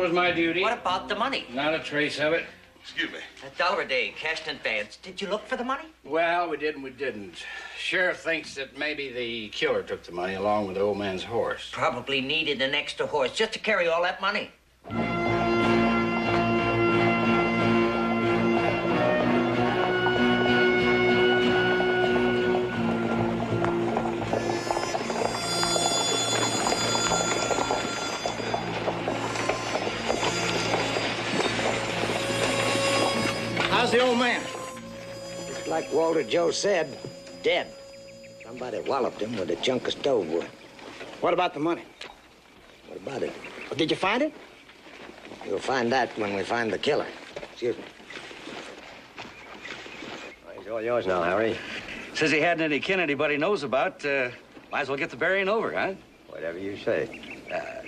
was my duty. What about the money? Not a trace of it. Excuse me. $1 a day, cashed in advance. Did you look for the money? Well, we did and we didn't. Sheriff thinks that maybe the killer took the money along with the old man's horse. Probably needed an extra horse just to carry all that money. How's the old man? Just like Walter Joe said, dead. Somebody walloped him with a chunk of stove wood. What about the money? What about it? Well, did you find it? You'll find that when we find the killer. Excuse me. Well, he's all yours now, Harry. Says he hadn't any kin anybody knows about. Might as well get the burying over, huh? Whatever you say.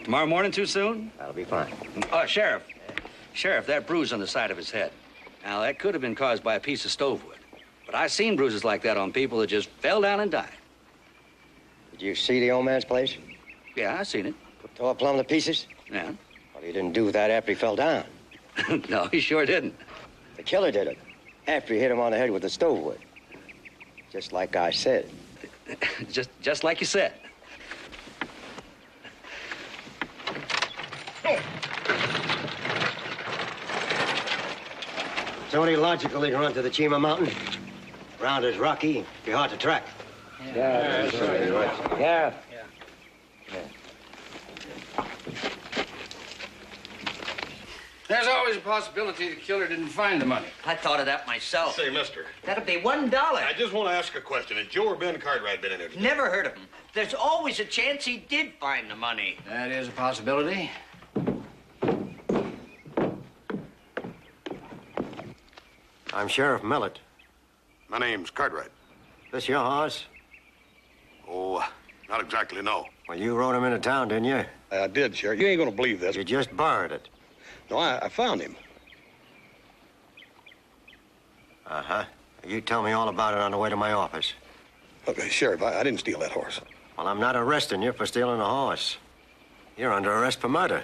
Tomorrow morning too soon? That'll be fine. Sheriff. Sheriff, that bruise on the side of his head. Now, that could have been caused by a piece of stove wood. But I've seen bruises like that on people that just fell down and died. Did you see the old man's place? Yeah, I seen it. Tore plumb to pieces? Yeah. Well, he didn't do that after he fell down. No, he sure didn't. The killer did it. After he hit him on the head with the stove wood. Just like I said. just like you said. It's only logical he'd run to the Chima Mountain. Ground is rocky, be hard to track. Yeah, that's right. Yeah. There's always a possibility the killer didn't find the money. I thought of that myself. Say, mister, That'd be $1. I just want to ask a question. Has Joe or Ben Cartwright been in here today? Never heard of him. There's always a chance he did find the money. That is a possibility. I'm Sheriff Millet. My name's Cartwright. This your horse? Oh, not exactly, no. Well, you rode him into town, didn't you? I did, Sheriff. You ain't gonna believe this. You just borrowed it. No, I found him. Uh-huh. You tell me all about it on the way to my office. Okay, Sheriff, I didn't steal that horse. Well, I'm not arresting you for stealing a horse. You're under arrest for murder.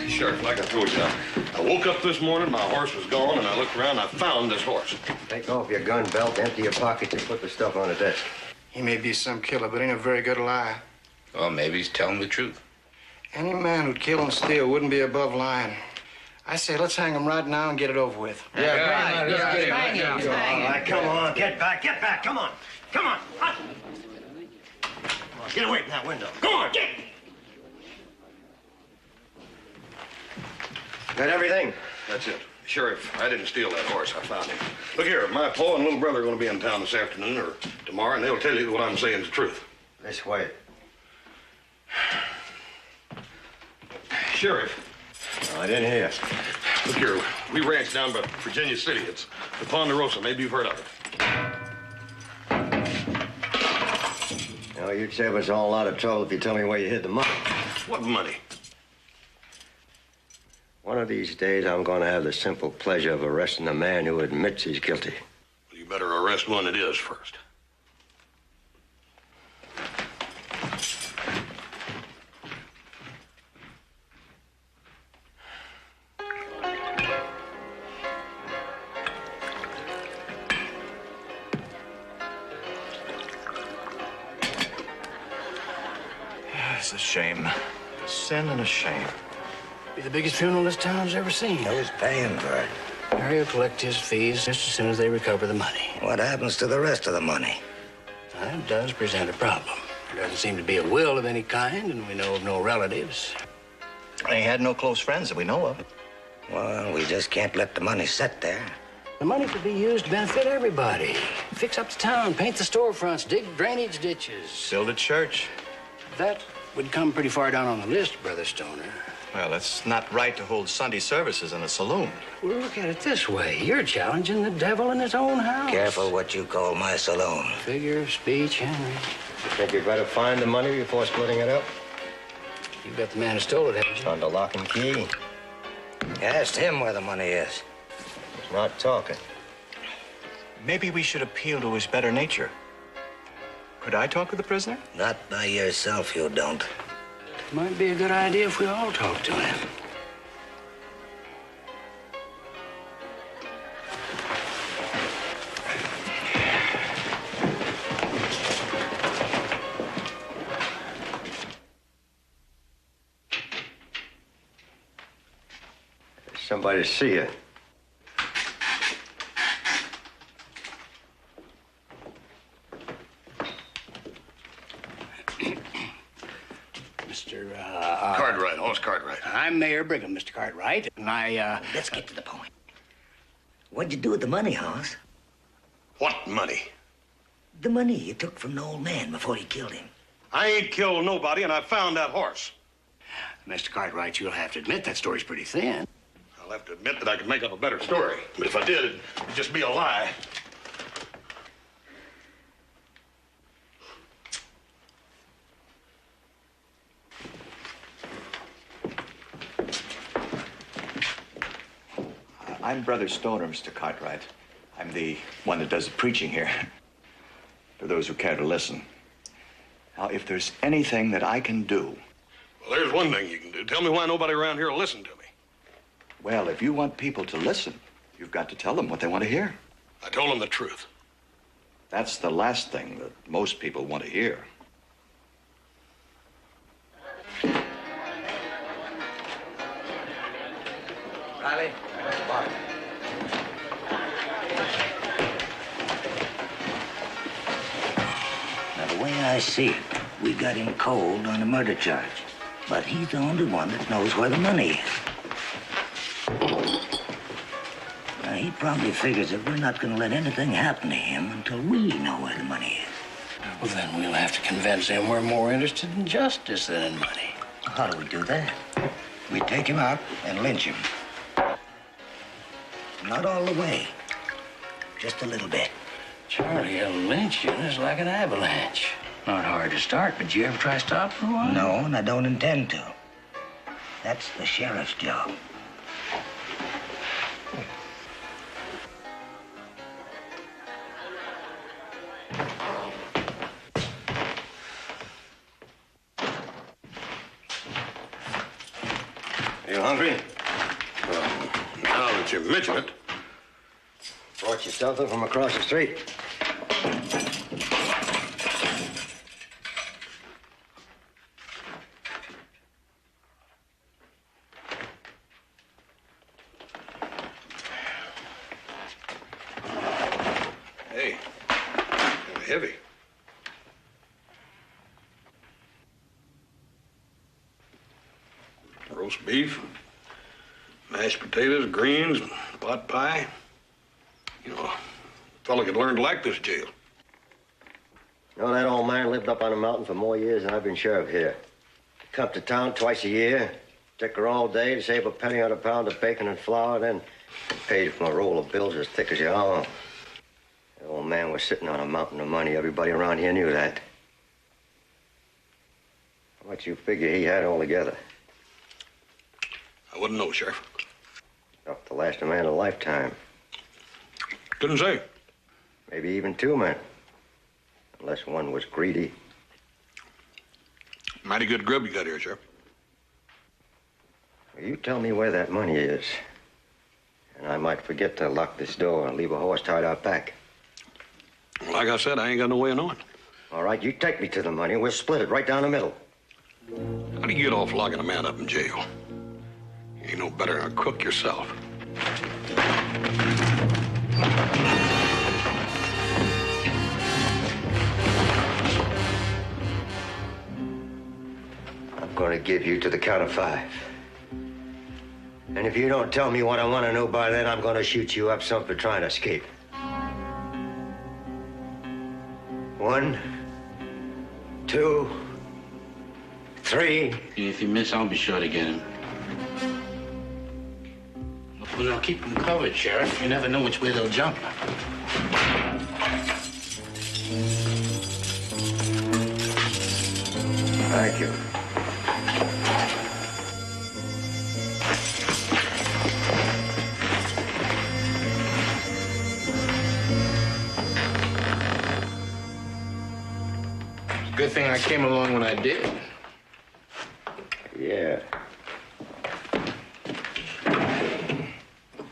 Sheriff, like I told you, I woke up this morning, my horse was gone, and I looked around, I found this horse. Take off your gun belt, empty your pockets, and put the stuff on the desk. He may be some killer, but ain't a very good liar. Well, maybe he's telling the truth. Any man who'd kill and steal wouldn't be above lying. I say, let's hang him right now and get it over with. Right. Hang him. All right, come on, get back, come on. Come on. Get away from that window. Go on, get! Got everything? That's it. Sheriff, I didn't steal that horse. I found him. Look here, my pa and little brother are going to be in town this afternoon or tomorrow, and they'll tell you what I'm saying is the truth. This way. Sheriff. No, I didn't hear. Look here, we ranch down by Virginia City. It's the Ponderosa. Maybe you've heard of it. You know, you'd save us all a lot of trouble if you tell me where you hid the money. What money? One of these days, I'm going to have the simple pleasure of arresting a man who admits he's guilty. Well, you better arrest one that is first. It's a shame. A sin and a shame. Be the biggest funeral this town's ever seen. Who's paying for it? Harry will collect his fees just as soon as they recover the money. What happens to the rest of the money? That does present a problem. There doesn't seem to be a will of any kind, and we know of no relatives. He had no close friends that we know of. Well, we just can't let the money sit there. The money could be used to benefit everybody. Fix up the town, paint the storefronts, dig drainage ditches. Build a church. That would come pretty far down on the list, Brother Stoner. Well, it's not right to hold Sunday services in a saloon. Well, look at it this way. You're challenging the devil in his own house. Careful what you call my saloon. Figure of speech, Henry. You think you'd better find the money before splitting it up? You got the man who stole it, haven't you? Under lock and key. You asked him where the money is. He's not talking. Maybe we should appeal to his better nature. Could I talk with the prisoner? Not by yourself, you don't. Might be a good idea if we all talk to him. Somebody to see you. Mr. Cartwright, Hoss Cartwright. I'm Mayor Brigham, Mr. Cartwright, and Let's get to the point. What'd you do with the money, Hoss? What money? The money you took from the old man before he killed him. I ain't killed nobody, and I found that horse. Mr. Cartwright, you'll have to admit that story's pretty thin. I'll have to admit that I could make up a better story. But if I did, it'd just be a lie. I'm Brother Stoner, Mr. Cartwright. I'm the one that does the preaching here. For those who care to listen. Now, if there's anything that I can do... Well, there's one thing you can do. Tell me why nobody around here will listen to me. Well, if you want people to listen, you've got to tell them what they want to hear. I told them the truth. That's the last thing that most people want to hear. Riley, what's the bottle? Now, the way I see it, we got him cold on a murder charge. But he's the only one that knows where the money is. Now, he probably figures that we're not going to let anything happen to him until we know where the money is. Well, then we'll have to convince him we're more interested in justice than in money. How do we do that? We take him out and lynch him. Not all the way. Just a little bit. Charlie, a lynching is like an avalanche. Not hard to start, but you ever try to stop for a while? No, and I don't intend to. That's the sheriff's job. You hungry? Now that you mention it. Brought you something from across the street. Hey, heavy. Roast beef, mashed potatoes, greens, pot pie. You know, a fella could learn to like this jail. You know, that old man lived up on the mountain for more years than I've been sheriff here. Come to town twice a year, took her all day to save a penny on a pound of bacon and flour, then paid for a roll of bills as thick as your arm. The old man was sitting on a mountain of money. Everybody around here knew that. How much you figure he had altogether? I wouldn't know, Sheriff. Enough to last a man a lifetime. Couldn't say. Maybe even two men. Unless one was greedy. Mighty good grub you got here, Sheriff. You tell me where that money is. And I might forget to lock this door and leave a horse tied out back. Like I said, I ain't got no way of knowing. All right, you take me to the money. We'll split it right down the middle. How do you get off locking a man up in jail? You ain't no better than a cook yourself. I'm going to give you to the count of 5. And if you don't tell me what I want to know by then, I'm going to shoot you up some for trying to escape. 1, 2, 3. If you miss, I'll be sure to get him. Well, now keep them covered, Sheriff. You never know which way they'll jump. Thank you. Good thing I came along when I did. Yeah.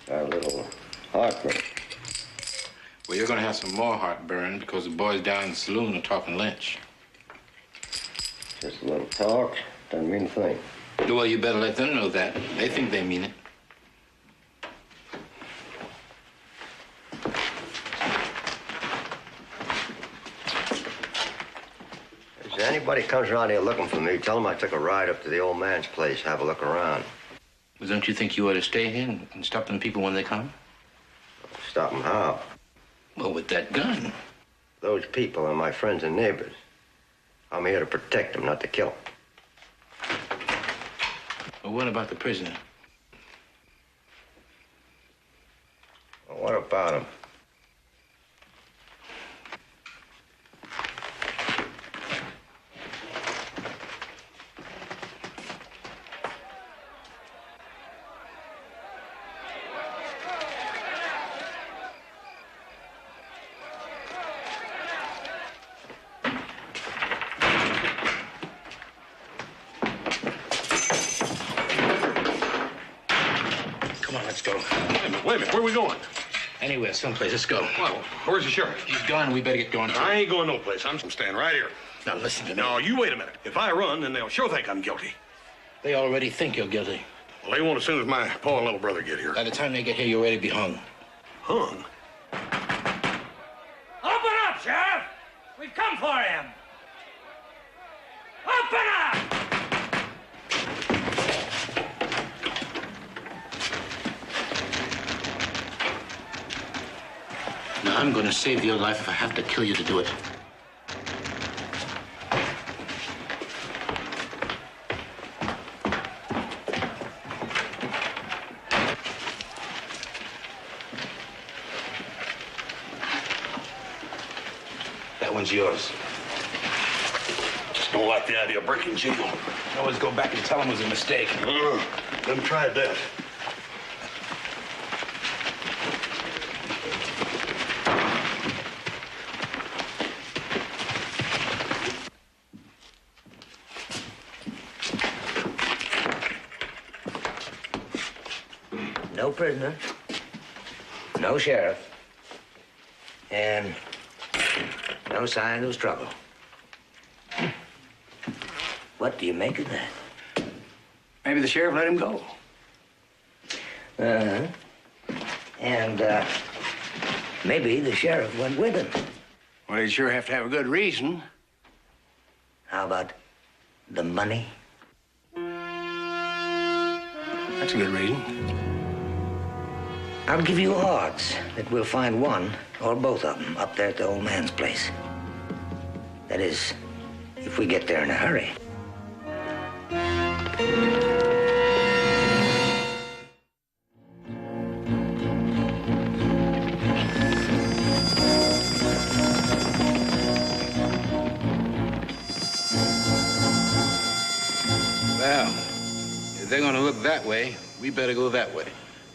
Got a little heartburn. Well, you're gonna have some more heartburn because the boys down in the saloon are talking lynch. Just a little talk. Doesn't mean a thing. Well, you better let them know that. They think they mean it. If anybody comes around here looking for me, tell them I took a ride up to the old man's place, have a look around. Well, don't you think you ought to stay here and stop them people when they come? Stop them how? Well, with that gun. Those people are my friends and neighbors. I'm here to protect them, not to kill them. Well, what about the prisoner? Well, what about him? Come on, let's go. Wait a minute. Where are we going? Anywhere, someplace. Let's go. Well, where's the sheriff? He's gone. We better get going. I ain't going no place. I'm staying right here. Now, listen to me. No, you wait a minute. If I run, then they'll sure think I'm guilty. They already think you're guilty. Well, they won't as soon as my pa and little brother get here. By the time they get here, you're ready to be hung. Hung? Open up, Sheriff! We've come for him! Open up! Now, I'm going to save your life if I have to kill you to do it. That one's yours. Just don't like the idea of breaking jail. Always go back and tell them it was a mistake. Them tried that. No prisoner, no sheriff, and no sign of struggle. What do you make of that? Maybe the sheriff let him go. Uh-huh. And, maybe the sheriff went with him. Well, he'd sure have to have a good reason. How about the money? That's a good reason. I'll give you odds that we'll find one or both of them up there at the old man's place. That is, if we get there in a hurry. Well, if they're going to look that way, we better go that way.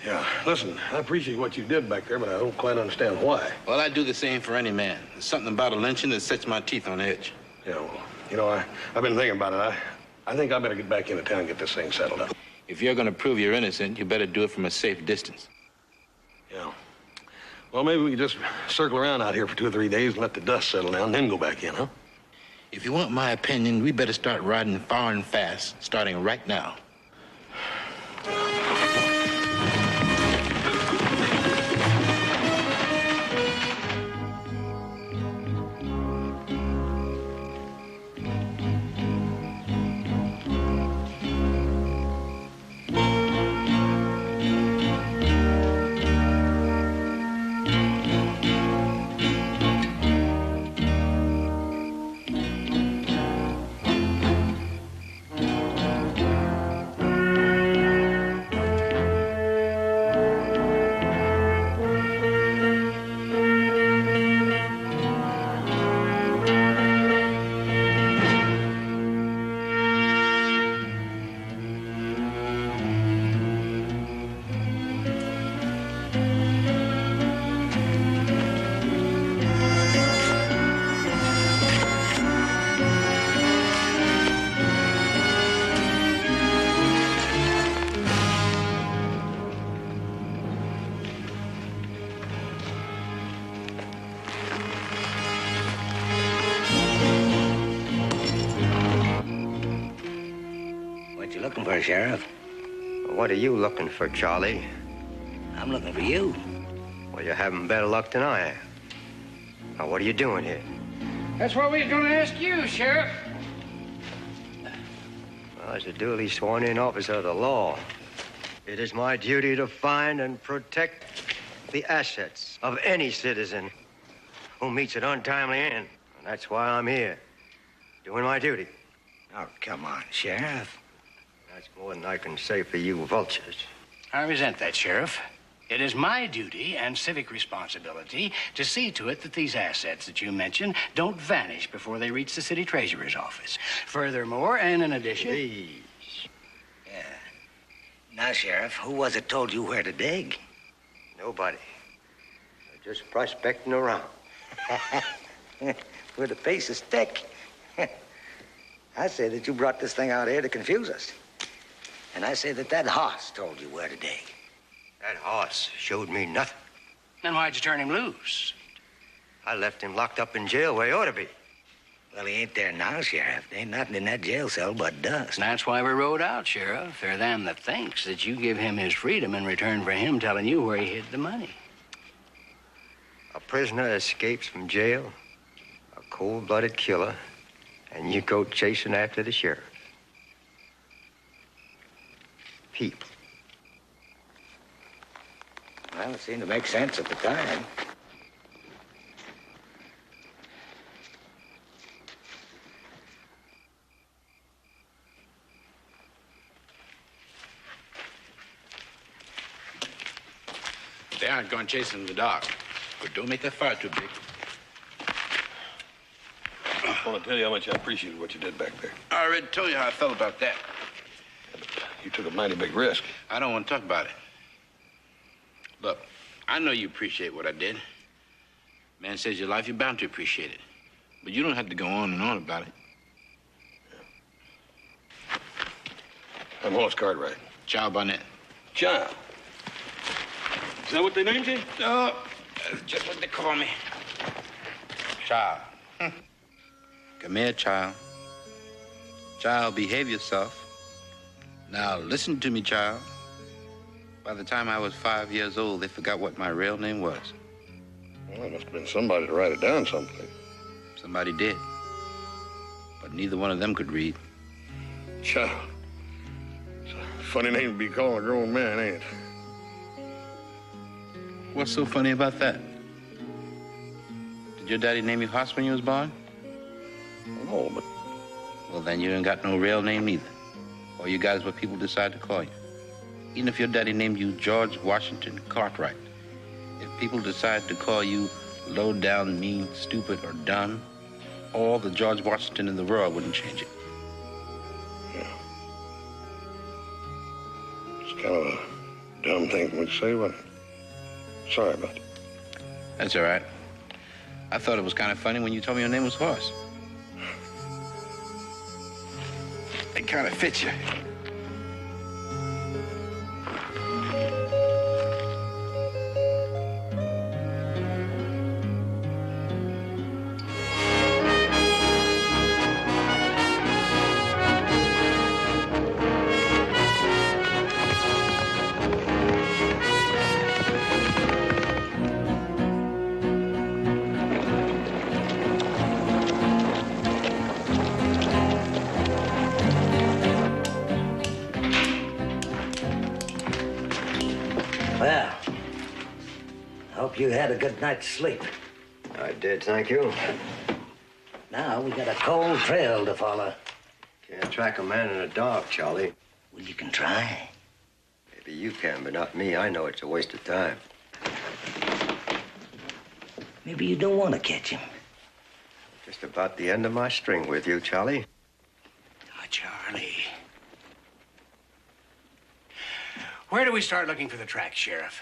Yeah, listen, I appreciate what you did back there, but I don't quite understand why. Well, I'd do the same for any man. There's something about a lynching that sets my teeth on edge. Yeah, well, you know, I've been thinking about it. I think I better get back into town and get this thing settled up. If you're going to prove you're innocent, you better do it from a safe distance. Yeah. Well, maybe we can just circle around out here for 2 or 3 days and let the dust settle down, and then go back in, huh? If you want my opinion, we better start riding far and fast, starting right now. looking for, Sheriff? What are you looking for, Charlie? I'm looking for you. Well, you're having better luck than I am. Now, what are you doing here? That's what we was gonna ask you, Sheriff. Well, as a duly sworn-in officer of the law, it is my duty to find and protect the assets of any citizen who meets an untimely end. And that's why I'm here, doing my duty. Oh, come on, Sheriff. That's more than I can say for you vultures. I resent that, Sheriff. It is my duty and civic responsibility to see to it that these assets that you mentioned don't vanish before they reach the city treasurer's office. Furthermore, and in addition... Please. Yeah. Now, Sheriff, who was it told you where to dig? Nobody. They're just prospecting around. With a piece of stick. I say that you brought this thing out here to confuse us. And I say that that horse told you where to dig. That horse showed me nothing. Then why'd you turn him loose? I left him locked up in jail where he ought to be. Well, he ain't there now, Sheriff. There ain't nothing in that jail cell but dust. And that's why we rode out, Sheriff. There are them that thinks that you give him his freedom in return for him telling you where he hid the money. A prisoner escapes from jail, a cold-blooded killer, and you go chasing after the sheriff. People. Well, it seemed to make sense at the time. They aren't going chasing in the dark. But don't make that fire too big. I want to tell you how much I appreciated what you did back there. I already told you how I felt about that. You took a mighty big risk. I don't want to talk about it. Look, I know you appreciate what I did. Man says your life, you're bound to appreciate it. But you don't have to go on and on about it. I'm Hollis Cartwright. Child Barnett. Child. Is that what they named you? No, that's just what they call me. Child. Come here, child. Child, behave yourself. Now, listen to me, child. By the time I was 5 years old, they forgot what my real name was. Well, there must have been somebody to write it down someplace. Somebody did. But neither one of them could read. Child. It's a funny name to be calling a grown man, ain't it? What's so funny about that? Did your daddy name you Hoss when you was born? No, but Well, then you ain't got no real name either. All you got is what people decide to call you. Even if your daddy named you George Washington Cartwright, if people decide to call you low down, mean, stupid, or dumb, all the George Washington in the world wouldn't change it. yeah. It's kind of a dumb thing for me to say, but sorry about it. That's all right. I thought it was kind of funny when you told me your name was Hoss. It kind of fits you. Well, I hope you had a good night's sleep. I did, thank you. Now we got a cold trail to follow. Can't track a man in the dark, Charlie. Well, you can try. Maybe you can, but not me. I know it's a waste of time. Maybe you don't want to catch him. Just about the end of my string with you, Charlie. Oh, Charlie. Where do we start looking for the tracks, Sheriff?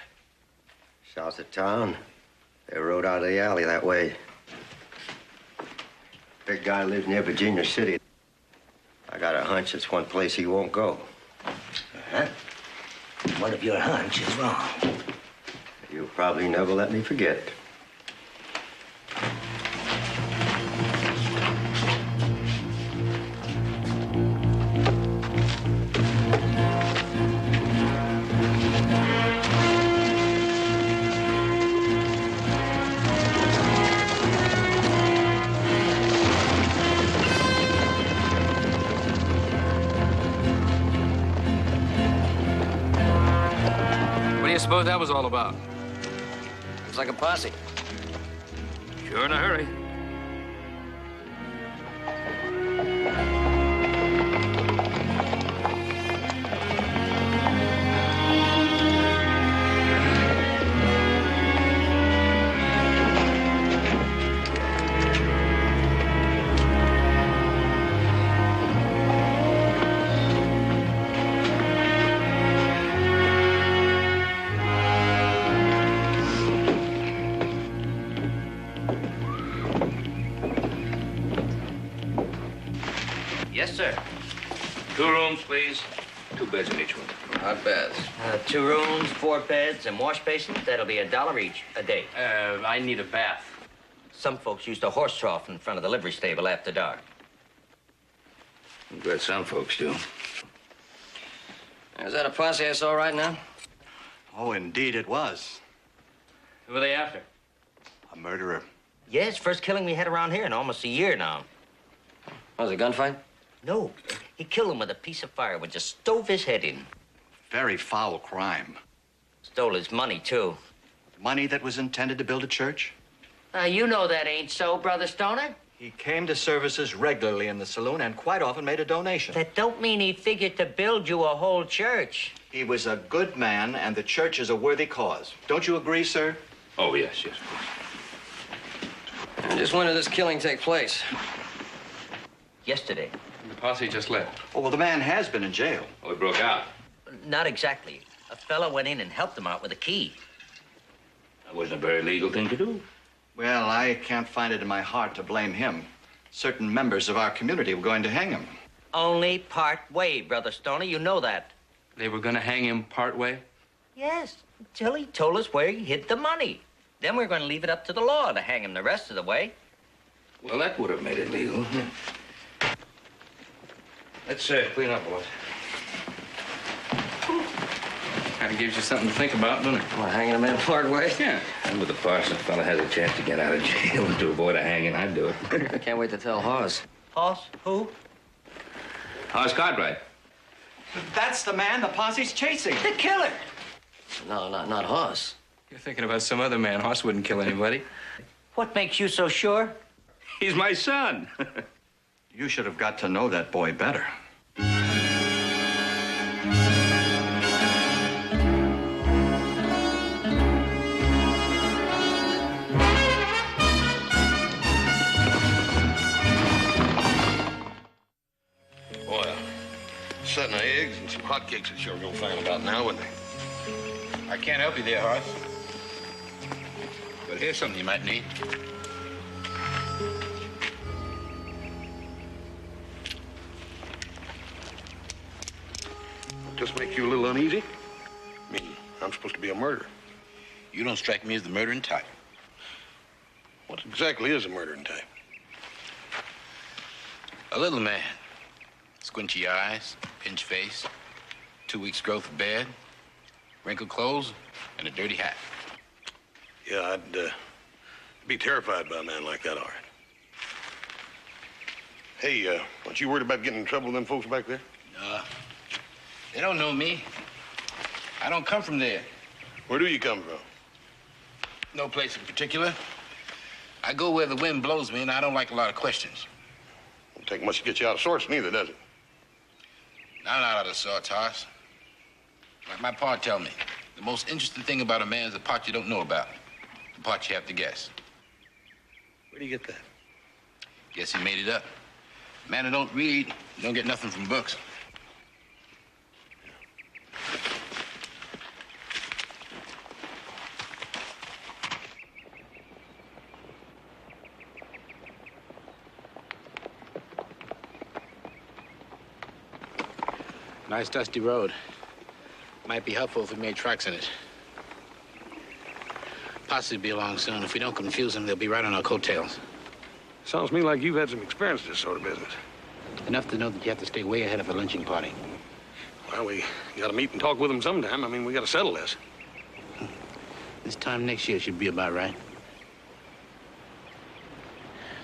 South of town. They rode out of the alley that way. Big guy lives near Virginia City. I got a hunch it's one place he won't go. Uh-huh. What if your hunch is wrong? You'll probably never let me forget it. do you suppose that was all about? Looks like a posse. Sure in a hurry. Yes, sir. 2 rooms, please. 2 beds in each one. Not bad. 2 rooms, 4 beds, and wash basins. That'll be $1 each a day. I need a bath. Some folks use the horse trough in front of the livery stable after dark. I'm glad some folks do. Is that a posse I saw right now? Oh, indeed it was. Who are they after? A murderer. Yes, first killing we had around here in almost a year now. Was it a gunfight? No, he killed him with a piece of firewood, just stove his head in. Very foul crime. Stole his money, too. Money that was intended to build a church? You know that ain't so, Brother Stoner. He came to services regularly in the saloon and quite often made a donation. That don't mean he figured to build you a whole church. He was a good man, and the church is a worthy cause. Don't you agree, sir? Oh, yes, please. And just when did this killing take place? Yesterday. The posse just left. Oh, well, the man has been in jail. Oh, he broke out. Not exactly. A fella went in and helped him out with a key. That wasn't a very legal thing to do. Well, I can't find it in my heart to blame him. Certain members of our community were going to hang him. Only part way, Brother Stoner. You know that. They were going to hang him part way? Yes, until he told us where he hid the money. Then we're going to leave it up to the law to hang him the rest of the way. Well, that would have made it legal. Let's clean up, boys. Kind of gives you something to think about, doesn't it? Well, hanging a man part way? Yeah. And with the parson, the fella has a chance to get out of jail and to avoid a hanging, I'd do it. I can't wait to tell Hawes. Hoss? Who? How's Cartwright? That's the man the posse's chasing. The killer. No, not Hawes. You're thinking about some other man. Hoss wouldn't kill anybody. What makes you so sure? He's my son. You should have got to know that boy better. Boy, a set of eggs and some hotcakes are sure gonna find about now, wouldn't they? I can't help you there, Hoss. But here's something you might need. Just make you a little uneasy? I mean, I'm supposed to be a murderer. You don't strike me as the murdering type. What exactly is a murdering type? A little man. Squinty eyes, pinch face, 2 weeks growth of beard, wrinkled clothes, and a dirty hat. Yeah, I'd be terrified by a man like that, all right. Hey, aren't you worried about getting in trouble with them folks back there? They don't know me. I don't come from there. Where do you come from? No place in particular. I go where the wind blows me, and I don't like a lot of questions. Don't take much to get you out of sorts neither, does it? I'm not out of sorts, Hoss. Like my pa tell me, the most interesting thing about a man is the part you don't know about. The part you have to guess. Where do you get that? Guess he made it up. Man who don't read, don't get nothing from books. Nice dusty road. Might be helpful if we made tracks in it. Posse will be along soon. If we don't confuse them, they'll be right on our coattails. Sounds to me like you've had some experience in this sort of business. Enough to know that you have to stay way ahead of a lynching party. Well, we gotta meet and talk with them sometime. I mean, we gotta settle this. This time next year should be about right.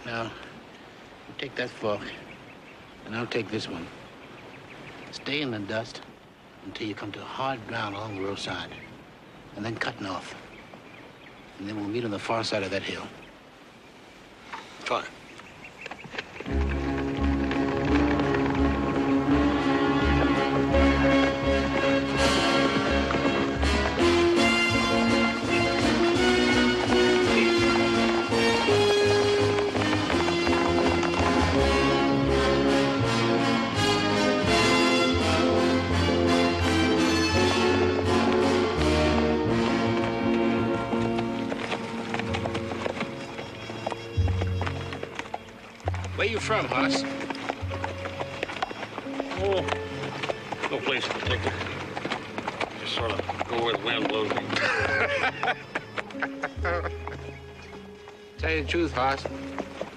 Now, you take that fork, and I'll take this one. Stay in the dust until you come to hard ground along the roadside. and then cutting off. And then we'll meet on the far side of that hill. Fine. Where you from, Hoss? Oh, no place in particular. Just sort of go where the wind blows me. Tell you the truth, Hoss,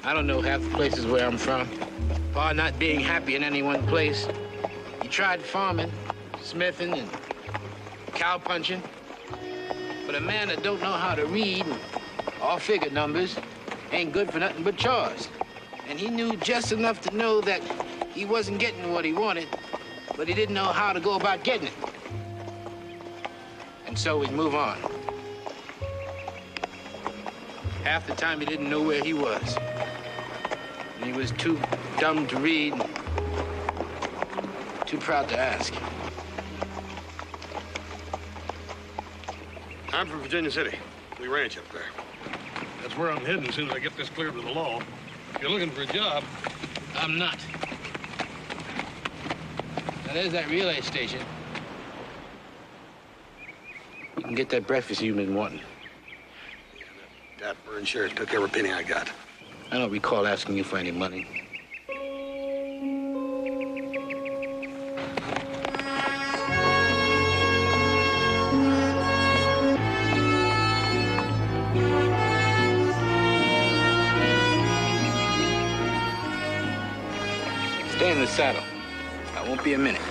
I don't know half the places where I'm from. Far not being happy in any one place. You tried farming, smithing, and cow punching. But a man that don't know how to read or figure numbers ain't good for nothing but chores. And he knew just enough to know that he wasn't getting what he wanted, but he didn't know how to go about getting it. And so we'd move on. Half the time he didn't know where he was. And he was too dumb to read, too proud to ask. I'm from Virginia City. We ranch up there. That's where I'm heading as soon as I get this cleared to the law. If you're looking for a job, I'm not. Now, there's that relay station. You can get that breakfast you've been wanting. that burn sheriff took every penny I got. I don't recall asking you for any money. Stay in the saddle. I won't be a minute.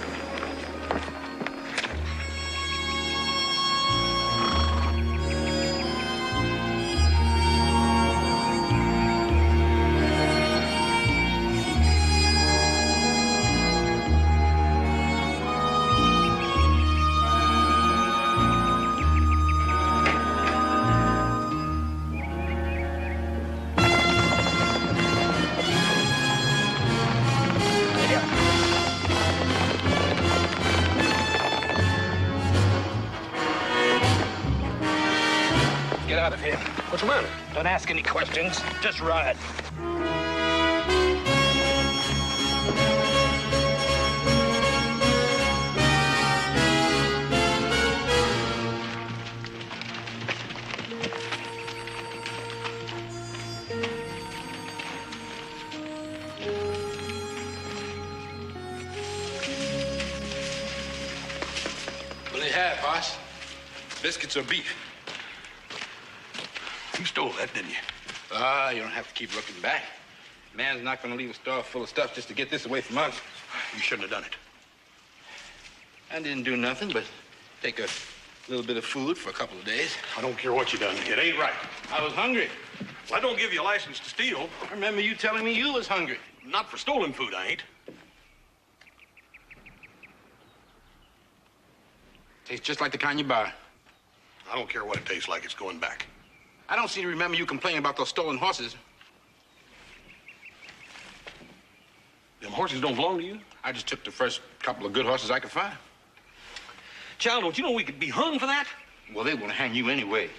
Get out of here. What's the matter? Don't ask any questions. Just ride. What do they have, boss? Biscuits or beef? You stole that, didn't you? You don't have to keep looking back. Man's not gonna leave a store full of stuff just to get this away from us. You shouldn't have done it. I didn't do nothing but take a little bit of food for a couple of days. I don't care what you done. It ain't right. I was hungry. Well, I don't give you a license to steal. I remember you telling me you was hungry. Not for stolen food, I ain't. Tastes just like the kind you buy. I don't care what it tastes like. It's going back. I don't seem to remember you complaining about those stolen horses. Them horses don't belong to you? I just took the first couple of good horses I could find. Child, don't you know we could be hung for that? Well, they want to hang you anyway.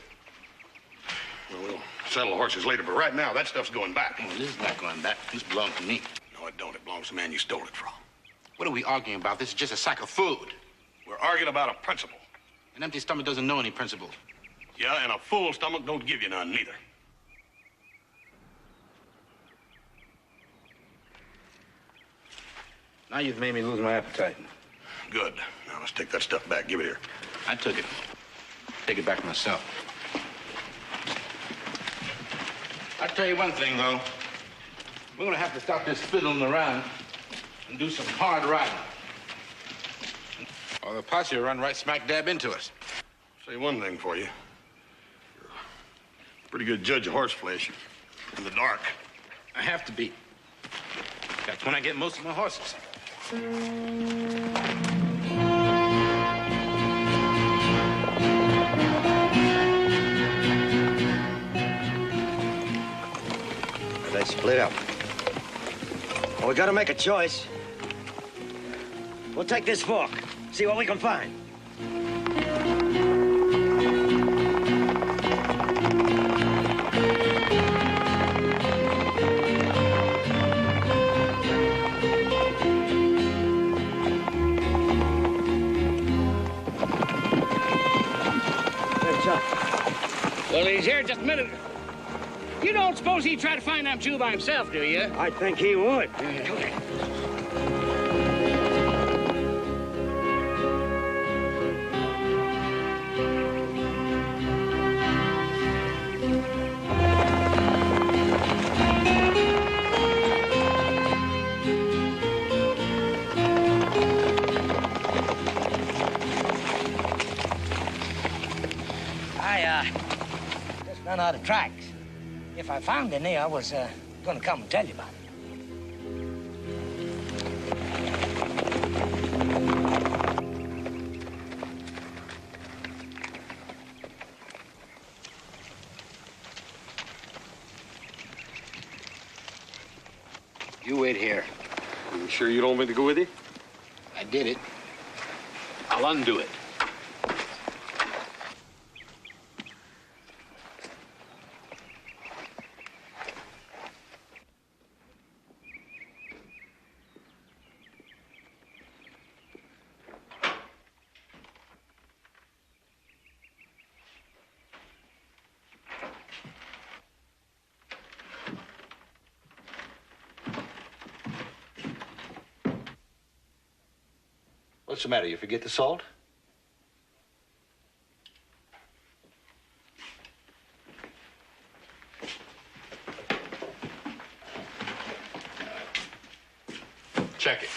Well, we'll settle the horses later, but right now, that stuff's going back. Well, this is not going back. This belongs to me. No, it don't. It belongs to the man you stole it from. What are we arguing about? This is just a sack of food. We're arguing about a principle. An empty stomach doesn't know any principles. Yeah, and a full stomach don't give you none, neither. Now you've made me lose my appetite. Good. Now, let's take that stuff back. Give it here. I took it. Take it back myself. I'll tell you one thing, though. We're gonna have to stop this fiddling around and do some hard riding. Or the posse will run right smack dab into us. Say one thing for you. You're a pretty good judge of horse flesh in the dark. I have to be. That's when I get most of my horses. we gotta make a choice. We'll take this fork, see what we can find. Well, he's here just a minute. You don't suppose he'd try to find them two by himself, do you? I think he would. Okay. Just run out of tracks. If I found any, I was gonna come and tell you about it. You wait here. You sure you don't want me to go with you? I did it. I'll undo it. What's the matter? You forget the salt? Check it.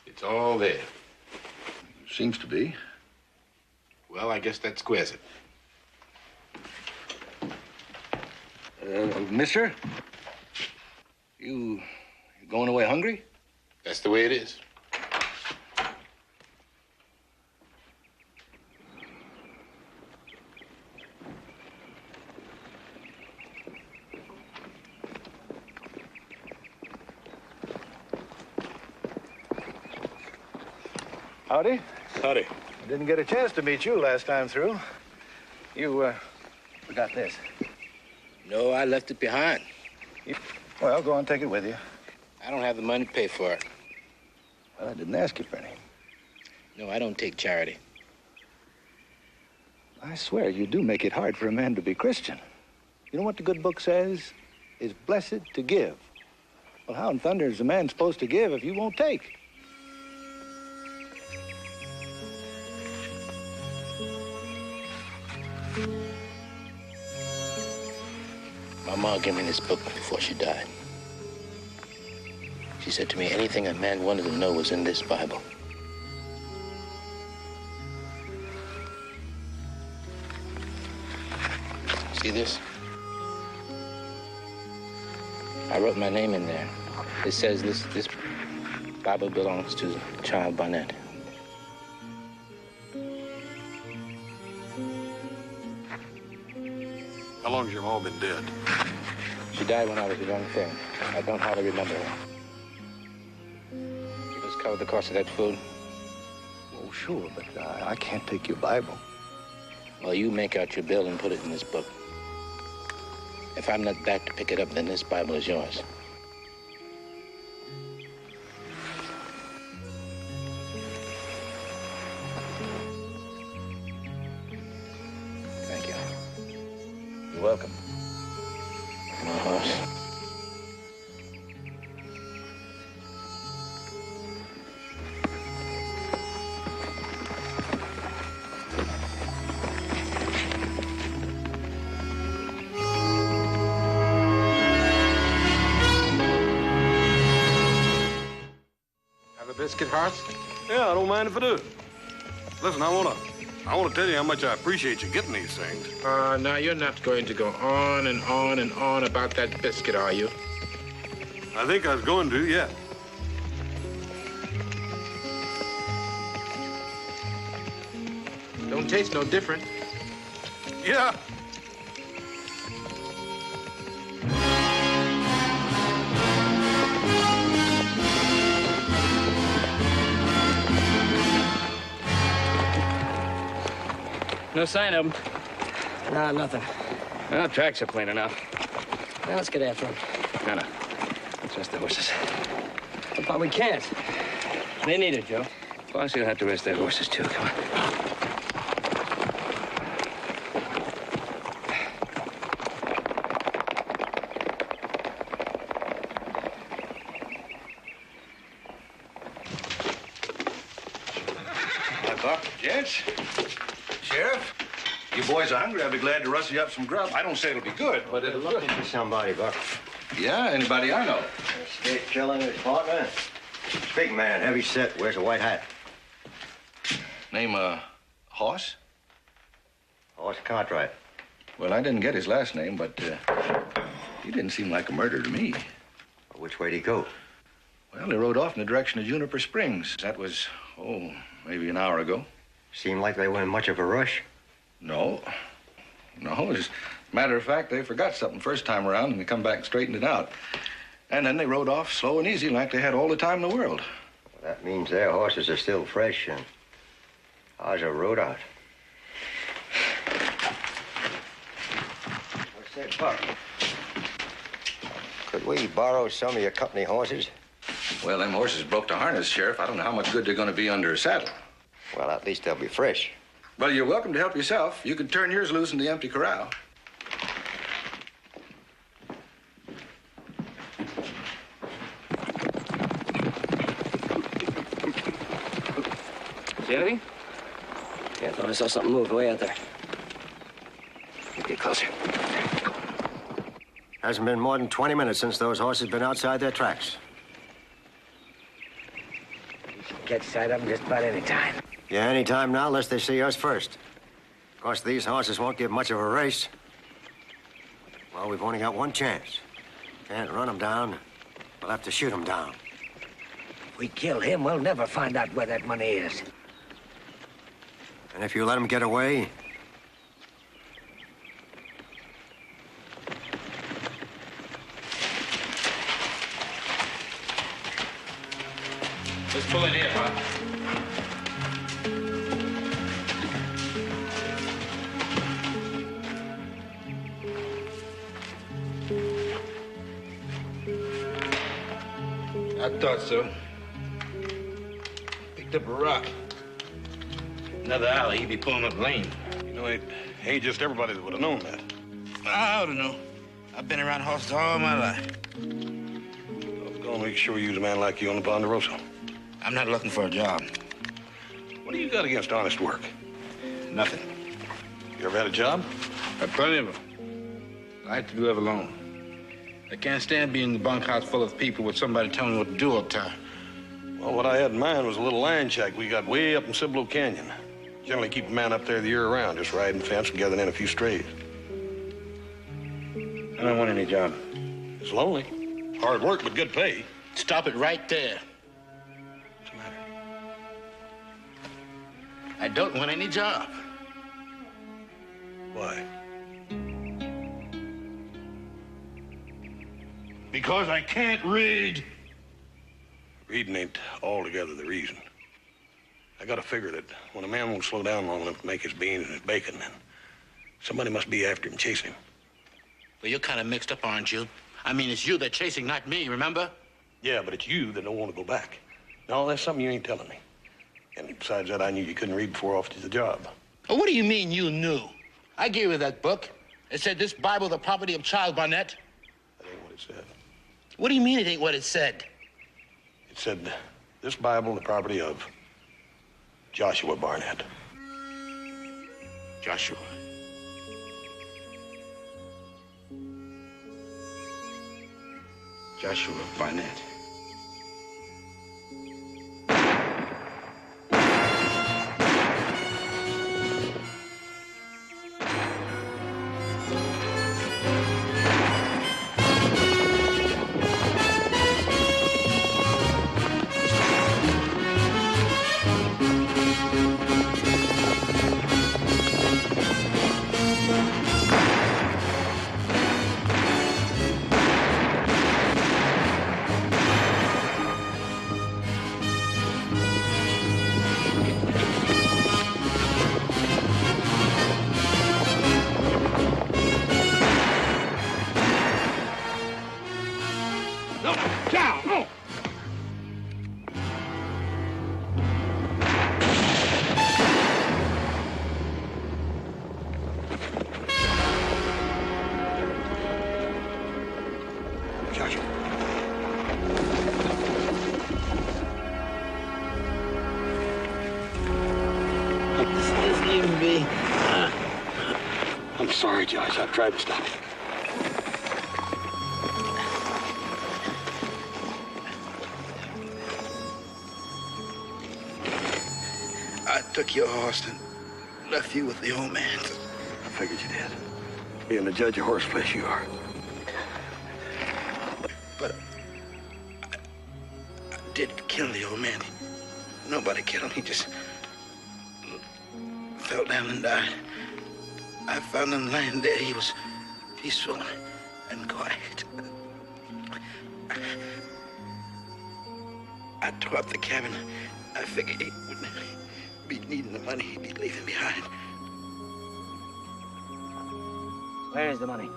It's all there. Seems to be. Well, I guess that squares it. Mister? You going away hungry? That's the way it is. Howdy. Howdy. I didn't get a chance to meet you last time through. You, forgot this. No, I left it behind. Well, go on, take it with you. I don't have the money to pay for it. Well, I didn't ask you for any. No, I don't take charity. I swear you do make it hard for a man to be Christian. You know what the good book says? It's blessed to give. Well, how in thunder is a man supposed to give if you won't take? My mom gave me this book before she died. She said to me, anything a man wanted to know was in this Bible. See this? I wrote my name in there. It says this Bible belongs to Child Barnett. How long has your mom been dead? She died when I was a young thing. I don't hardly remember her. You just covered the cost of that food? Oh, sure, but I can't take your Bible. Well, you make out your bill and put it in this book. If I'm not back to pick it up, then this Bible is yours. Thank you. You're welcome. My horse. Have a biscuit, Horace? Yeah, I don't mind if I do. Listen, I wanna tell you how much I appreciate you getting these things. Now you're not going to go on and on and on about that biscuit, are you? I think I was going to, yeah. Don't taste no different. Yeah. No sign of him. Nah, nothing. Well, tracks are plain enough. Now let's get after him. No. Let's rest the horses. But we can't. They need it, Joe. Boss, you'll have to rest their horses, too. Come on. Buck, gents. Sheriff, you boys are hungry. I'd be glad to rustle you up some grub. I don't say it'll be good, but it'll Looking for somebody, Buck. Yeah, anybody I know. Escape killing his partner. Big man, heavy set, wears a white hat. Name, Hoss? Hoss Cartwright. Well, I didn't get his last name, but he didn't seem like a murderer to me. Which way'd he go? Well, he rode off in the direction of Juniper Springs. That was, maybe an hour ago. Seemed like they were in much of a rush. No. As a matter of fact, they forgot something first time around, and they come back and straightened it out. And then they rode off slow and easy, like they had all the time in the world. Well, that means their horses are still fresh, and ours are rode out. What's that, Buck? Could we borrow some of your company horses? Well, them horses broke the harness, Sheriff. I don't know how much good they're going to be under a saddle. Well, at least they'll be fresh. Well, you're welcome to help yourself. You can turn yours loose in the empty corral. See anything? Yeah, I thought I saw something move way out there. Get closer. Hasn't been more than 20 minutes since those horses been outside their tracks. Catch sight of them just about any time. Yeah, any time now, unless they see us first. Of course, these horses won't give much of a race. Well, we've only got one chance. Can't run them down. We'll have to shoot them down. If we kill him, we'll never find out where that money is. And if you let them get away, Let's pull in here, Pop. I thought so. Picked up a rock. Another alley, he'd be pulling up lane. You know, it ain't just everybody that would have known that. I don't know. I've been around horses all my life. I was gonna make sure you was a man like you on the Ponderosa. I'm not looking for a job. What do you got against honest work? Nothing. You ever had a job? Got plenty of them. I like to live alone. I can't stand being in the bunkhouse full of people with somebody telling me what to do all the time. Well, what I had in mind was a little land shack we got way up in Cibolo Canyon. Generally keep a man up there the year around, just riding fence and gathering in a few strays. I don't want any job. It's lonely. Hard work, but good pay. Stop it right there. What's the matter? I don't want any job. Why? Because I can't read. Reading ain't altogether the reason. I gotta figure that when a man won't slow down long enough to make his beans and his bacon, then somebody must be after him, chasing him. Well, you're kind of mixed up, aren't you? I mean, it's you they're chasing, not me, remember? Yeah, but it's you that don't want to go back. No, that's something you ain't telling me. And besides that, I knew you couldn't read before offered you the job. Well, what do you mean you knew? I gave you that book. It said this Bible the property of Charles Barnett. That ain't what it said. What do you mean it ain't what it said? It said, this Bible the property of Joshua Barnett. Joshua. Joshua Barnett. Josh. This isn't even me. I'm sorry, Josh. I've tried to stop you. I took your horse and left you with the old man. I figured you did. Being the judge of horseflesh, you are. But I did kill the old man. Nobody killed him. He just fell down and died. I found him lying there. He was peaceful and quiet. I tore up the cabin. I figured he wouldn't be needing the money he'd be leaving behind. Where is the money?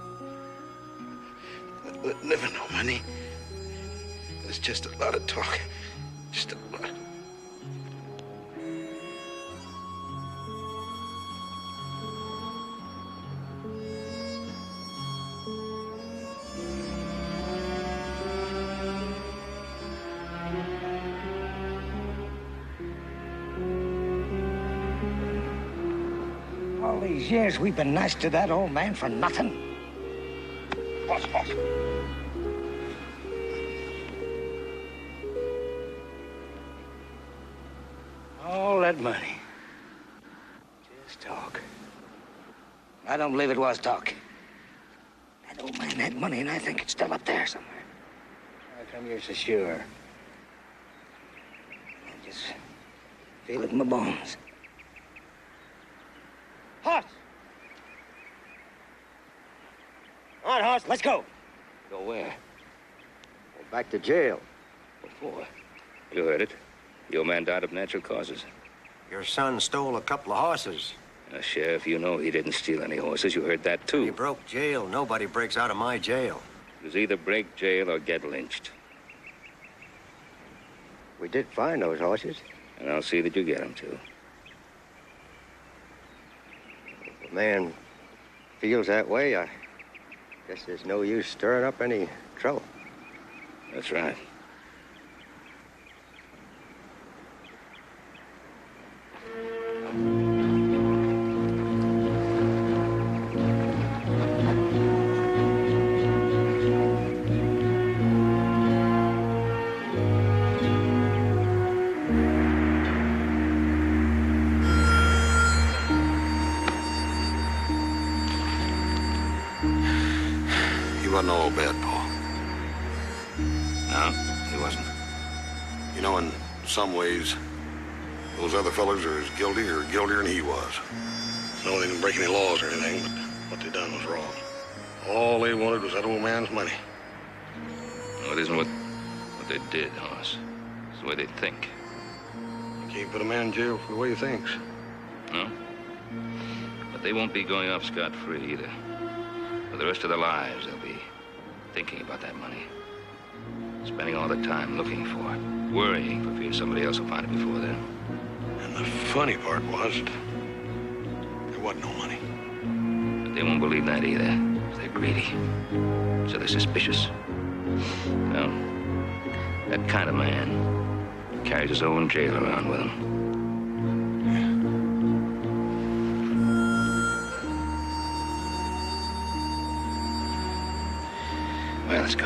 Never no money. It's just a lot of talk. Just a lot. All these years we've been nice to that old man for nothing. Boss. All that money. Just talk. I don't believe it was talk. That old man had money, and I think it's still up there somewhere. How come you're so sure? I just feel it in my bones. Horse! All right, horse, let's go. Go where? Go back to jail. What for? You heard it. The old man died of natural causes. Your son stole a couple of horses. Now, Sheriff, you know he didn't steal any horses. You heard that, too. He broke jail. Nobody breaks out of my jail. It was either break jail or get lynched. We did find those horses. And I'll see that you get them, too. If a man feels that way, I guess there's no use stirring up any trouble. That's right. He wasn't all bad, Paul. No, he wasn't. You know, in some ways, those other fellas are as guilty or guiltier than he was. No, they didn't break any laws or anything, but what they done was wrong. All they wanted was that old man's money. No, it isn't what they did, Hoss. It's the way they think. You can't put a man in jail for the way he thinks. No? But they won't be going off scot-free either. For the rest of their lives, they'll be thinking about that money. Spending all the time looking for it. Worrying for fear somebody else will find it before them. And the funny part was, there wasn't no money. But they won't believe that either. They're greedy. So they're suspicious. Well, that kind of man carries his own jail around with him. Well, let's go.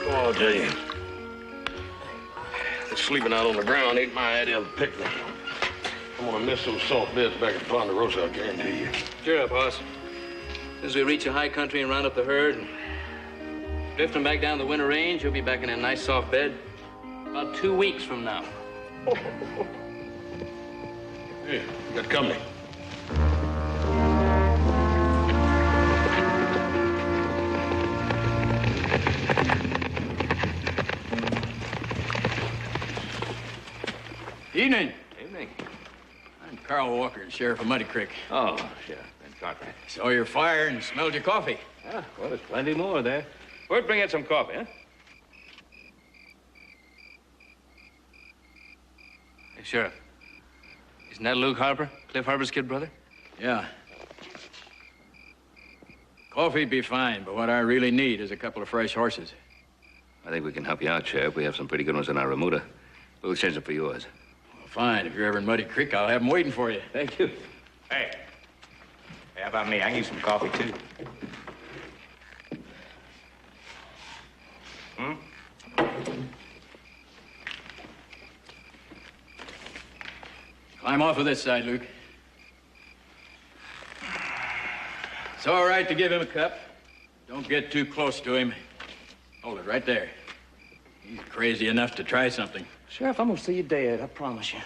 I'll tell you. Sleeping out on the ground ain't my idea of a picnic. I'm gonna miss those salt beds back at Ponderosa, I guarantee you. Cheer up, Hoss. As we reach the high country and round up the herd, and Drifting back down the winter range, he'll be back in that nice soft bed about 2 weeks from now. Hey, you got company. Evening. Evening. I'm Carl Walker, Sheriff of Muddy Creek. Oh, Sheriff. And Cartwright. Saw your fire and smelled your coffee. Ah, well, there's plenty more there. We'll bring in some coffee, huh? Hey, Sheriff. Isn't that Luke Harper, Cliff Harper's kid brother? Yeah. Coffee'd be fine, but what I really need is a couple of fresh horses. I think we can help you out, Sheriff. We have some pretty good ones in our remuda. We'll exchange them for yours. Well, fine. If you're ever in Muddy Creek, I'll have them waiting for you. Thank you. Hey, how about me? I can use some coffee, too. Climb off of this side, Luke. It's all right to give him a cup. Don't get too close to him. Hold it right there. He's crazy enough to try something. Sheriff, I'm gonna see you dead, I promise you.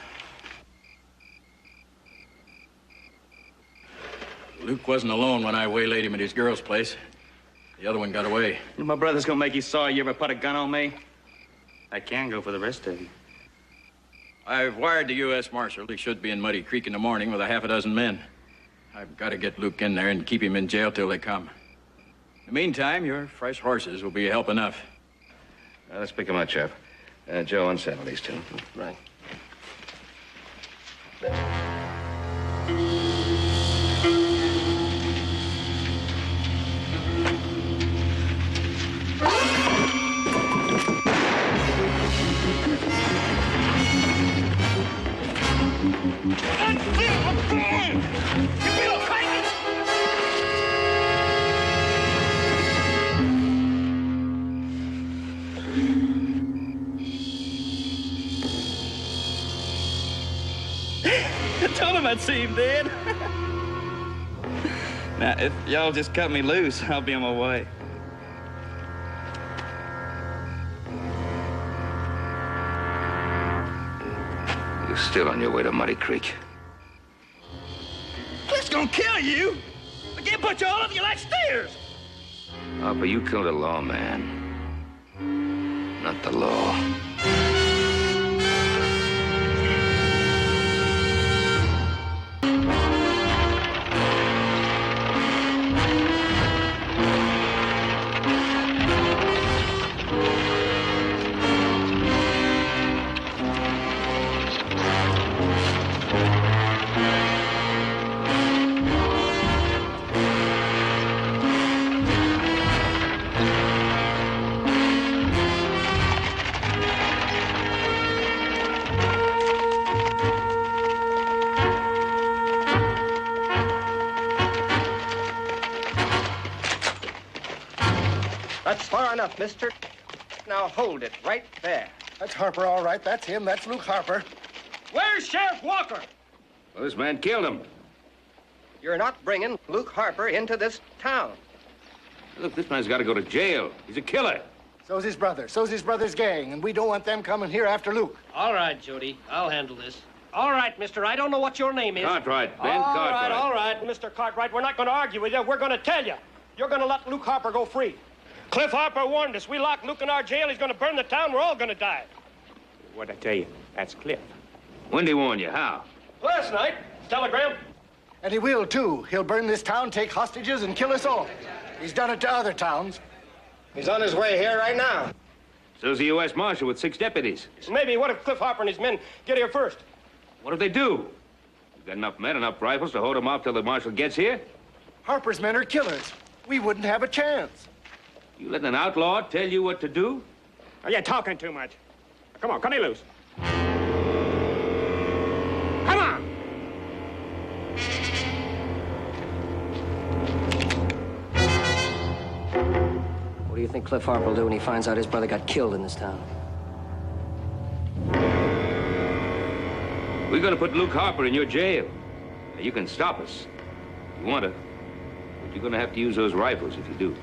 Luke wasn't alone when I waylaid him at his girl's place. The other one got away. My brother's gonna make you sorry you ever put a gun on me. I can go for the rest of you. I've wired the U.S. Marshal. He should be in Muddy Creek in the morning with a half a dozen men. I've got to get Luke in there and keep him in jail till they come. In the meantime, your fresh horses will be help enough. Let's pick them out, Sheriff. Joe, unsaddle these two. Right. I told him I'd see him dead. Now, if y'all just cut me loose, I'll be on my way. You're still on your way to Muddy Creek. Cliff's gonna kill you. I can't put you all of you like steers. Harper, you killed a lawman. Not the law. That's far enough, mister. Now hold it right there. That's Harper, all right. That's him. That's Luke Harper. Where's Sheriff Walker? Well, this man killed him. You're not bringing Luke Harper into this town. Look, this man's got to go to jail. He's a killer. So's his brother. So's his brother's gang, and we don't want them coming here after Luke. All right, Jody. I'll handle this. All right, mister. I don't know what your name is. Cartwright. Ben Cartwright. All right, Mr. Cartwright. We're not going to argue with you. We're going to tell you. You're going to let Luke Harper go free. Cliff Harper warned us. We lock Luke in our jail, he's going to burn the town. We're all going to die. What'd I tell you? That's Cliff. When'd he warn you? How? Last night. Telegram. And he will, too. He'll burn this town, take hostages, and kill us all. He's done it to other towns. He's on his way here right now. So's the U.S. Marshal with 6 deputies. Maybe. What if Cliff Harper and his men get here first? What if they do? You got enough men, enough rifles to hold them off till the marshal gets here? Harper's men are killers. We wouldn't have a chance. You letting an outlaw tell you what to do? Are you talking too much? Come on, cut me loose. Come on! What do you think Cliff Harper will do when he finds out his brother got killed in this town? We're going to put Luke Harper in your jail. Now, you can stop us if you want to, but you're going to have to use those rifles if you do.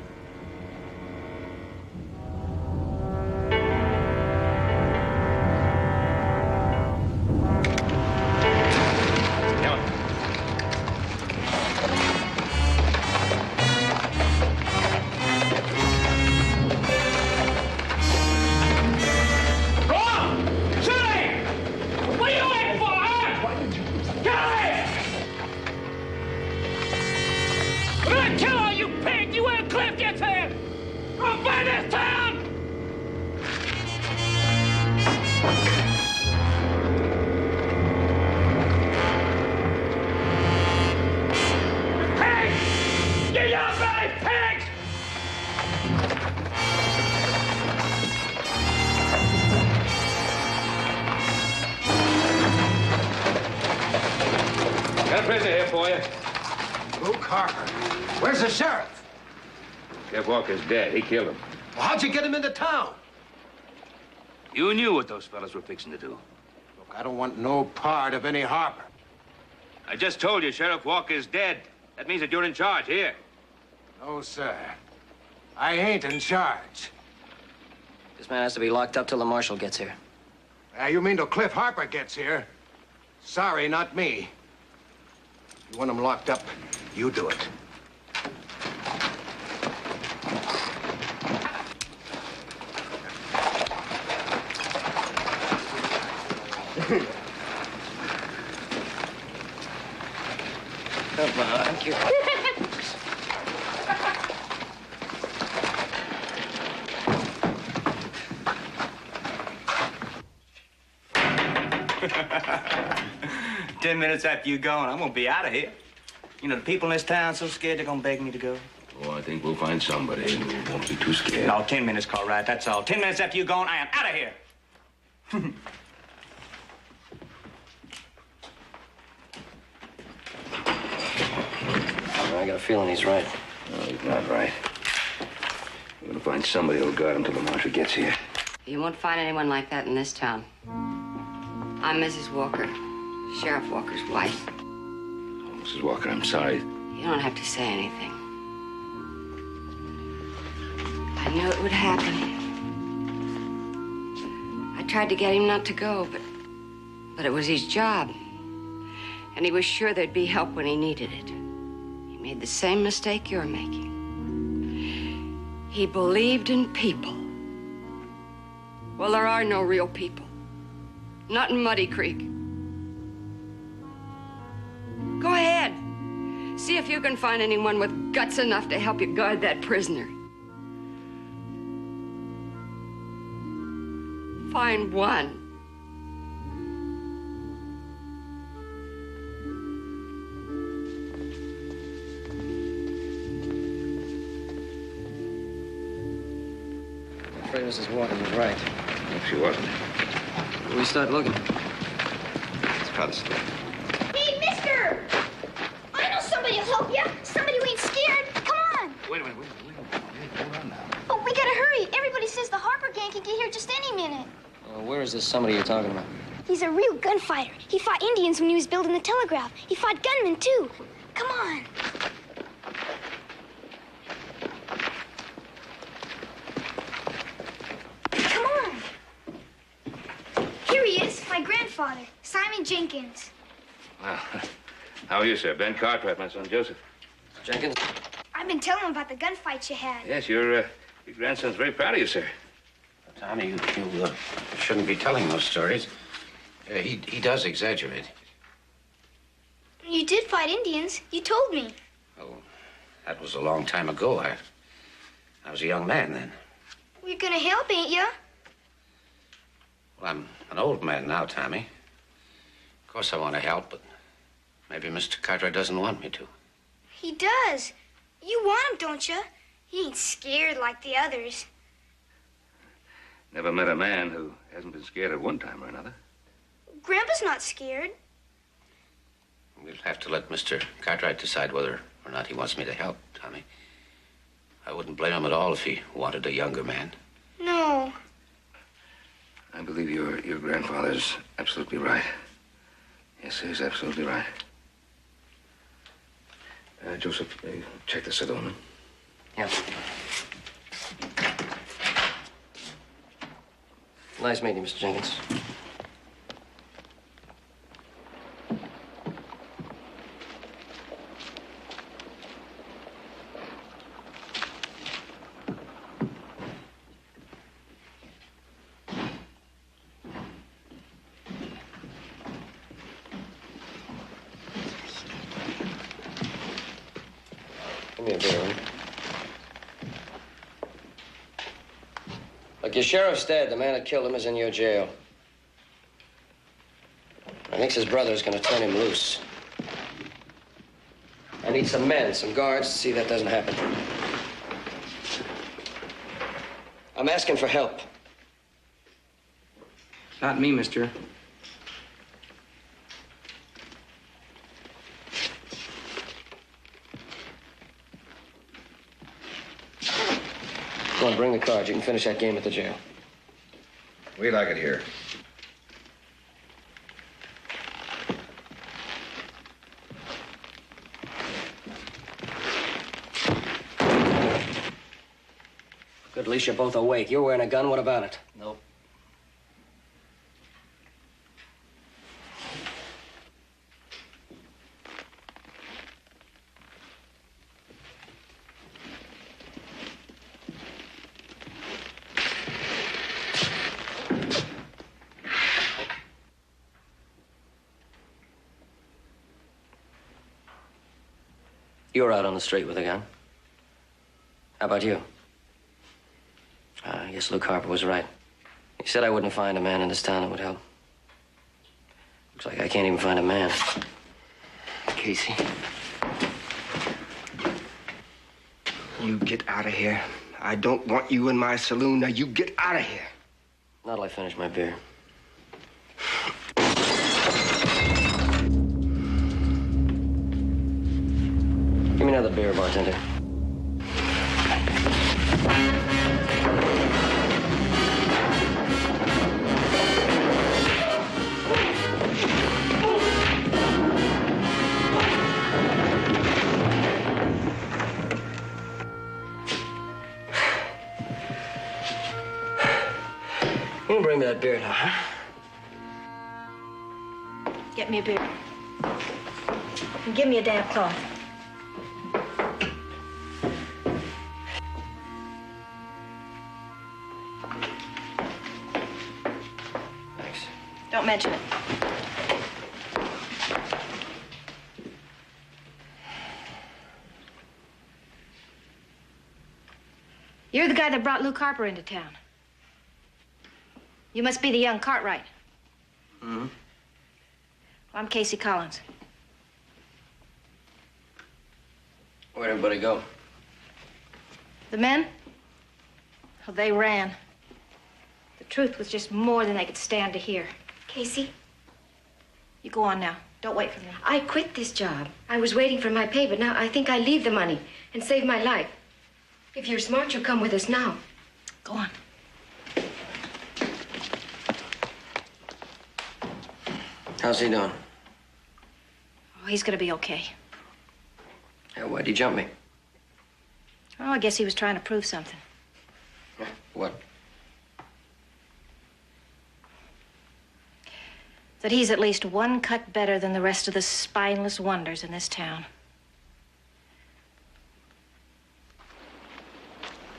for you. Luke Harper. Where's the sheriff? Jeff Walker's dead. He killed him. Well, how'd you get him into town? You knew what those fellas were fixing to do. Look, I don't want no part of any Harper. I just told you Sheriff Walker's dead. That means that you're in charge here. No, sir. I ain't in charge. This man has to be locked up till the marshal gets here. You mean till Cliff Harper gets here? Sorry, not me. You want him locked up, you do it. Come on, kid. 10 minutes after you go, and I'm gonna be out of here. You know, the people in this town so scared they're gonna beg me to go. Oh, I think we'll find somebody who won't be too scared. No, 10 minutes, Cartwright, that's all. 10 minutes after you're gone, I am out of here. I got a feeling he's right. No, he's not right. We're gonna find somebody who'll guard him till the marshal gets here. You won't find anyone like that in this town. I'm Mrs. Walker, Sheriff Walker's wife. Oh, Mrs. Walker, I'm sorry. You don't have to say anything. I knew it would happen. I tried to get him not to go, but it was his job. And he was sure there'd be help when he needed it. He made the same mistake you're making. He believed in people. Well, there are no real people. Not in Muddy Creek. Go ahead. See if you can find anyone with guts enough to help you guard that prisoner. Find one. I'm afraid Mrs. Walker was right. If she wasn't. We start looking. It's probably still. Hey, mister! I know somebody will help you. Somebody who ain't scared. Come on. Wait a minute. Hold on now. Oh, we gotta hurry. Everybody says the Harper gang can get here just any minute. Where is this somebody you're talking about? He's a real gunfighter. He fought Indians when he was building the telegraph. He fought gunmen, too. Come on. Come on. Here he is, my grandfather, Simon Jenkins. Well, how are you, sir? Ben Cartwright, my son Joseph. Jenkins? I've been telling him about the gunfights you had. Yes, your grandson's very proud of you, sir. Tommy, you shouldn't be telling those stories. He does exaggerate. You did fight Indians. You told me. Oh, that was a long time ago. I was a young man then. You're gonna help, ain't you? Well, I'm an old man now, Tommy. Of course I want to help, but maybe Mr. Cartwright doesn't want me to. He does. You want him, don't you? He ain't scared like the others. Never met a man who hasn't been scared at one time or another. Grandpa's not scared. We'll have to let Mr. Cartwright decide whether or not he wants me to help, Tommy. I wouldn't blame him at all if he wanted a younger man. No. I believe your grandfather's absolutely right. Yes, he's absolutely right. Joseph, check the Sedona. Yeah. Nice meeting you, Mr. Jenkins. Give me a beer, will you? Look, your sheriff's dead. The man that killed him is in your jail. I think his brother's gonna turn him loose. I need some men, some guards, to see that doesn't happen. I'm asking for help. Not me, mister. bring the cards. You can finish that game at the jail. We like it here. Good, at least you're both awake. You're wearing a gun. What about it? Nope. You were out on the street with a gun. How about you? I guess Luke Harper was right. He said I wouldn't find a man in this town that would help. Looks like I can't even find a man. Casey. You get out of here. I don't want you in my saloon. Now you get out of here. Not till I finish my beer. Give me another beer, bartender. You can bring me that beer now, huh? Get me a beer. And give me a damn cloth. Thanks. Don't mention it. You're the guy that brought Luke Harper into town. You must be the young Cartwright. Mm-hmm. Well, I'm Casey Collins. Where'd everybody go? The men? Oh, they ran. The truth was just more than they could stand to hear. Casey, You go on now. Don't wait for me. I quit this job. I was waiting for my pay, but now I think I leave the money and save my life. If you're smart, you'll come with us now. Go on. How's he doing? Oh, he's gonna be okay. Yeah, why'd he jump me? Oh, I guess he was trying to prove something. What? That he's at least one cut better than the rest of the spineless wonders in this town.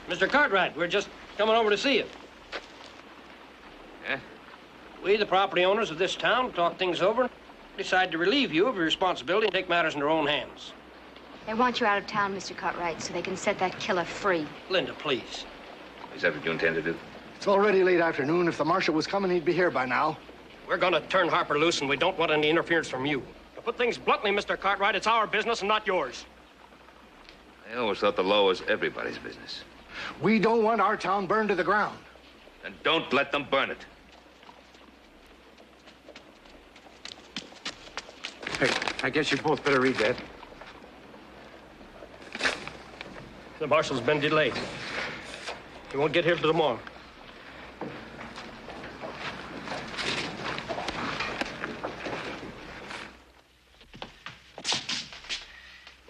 Mr. Cartwright, we're just coming over to see you. Yeah? We, the property owners of this town, talk things over and decide to relieve you of your responsibility and take matters in their own hands. They want you out of town, Mr. Cartwright, so they can set that killer free. Linda, please. Is that what you intend to do? It's already late afternoon. If the marshal was coming, he'd be here by now. We're going to turn Harper loose, and we don't want any interference from you. To put things bluntly, Mr. Cartwright, it's our business and not yours. I always thought the law was everybody's business. We don't want our town burned to the ground. And don't let them burn it. Hey, I guess you both better read that. The marshal's been delayed. He won't get here till tomorrow.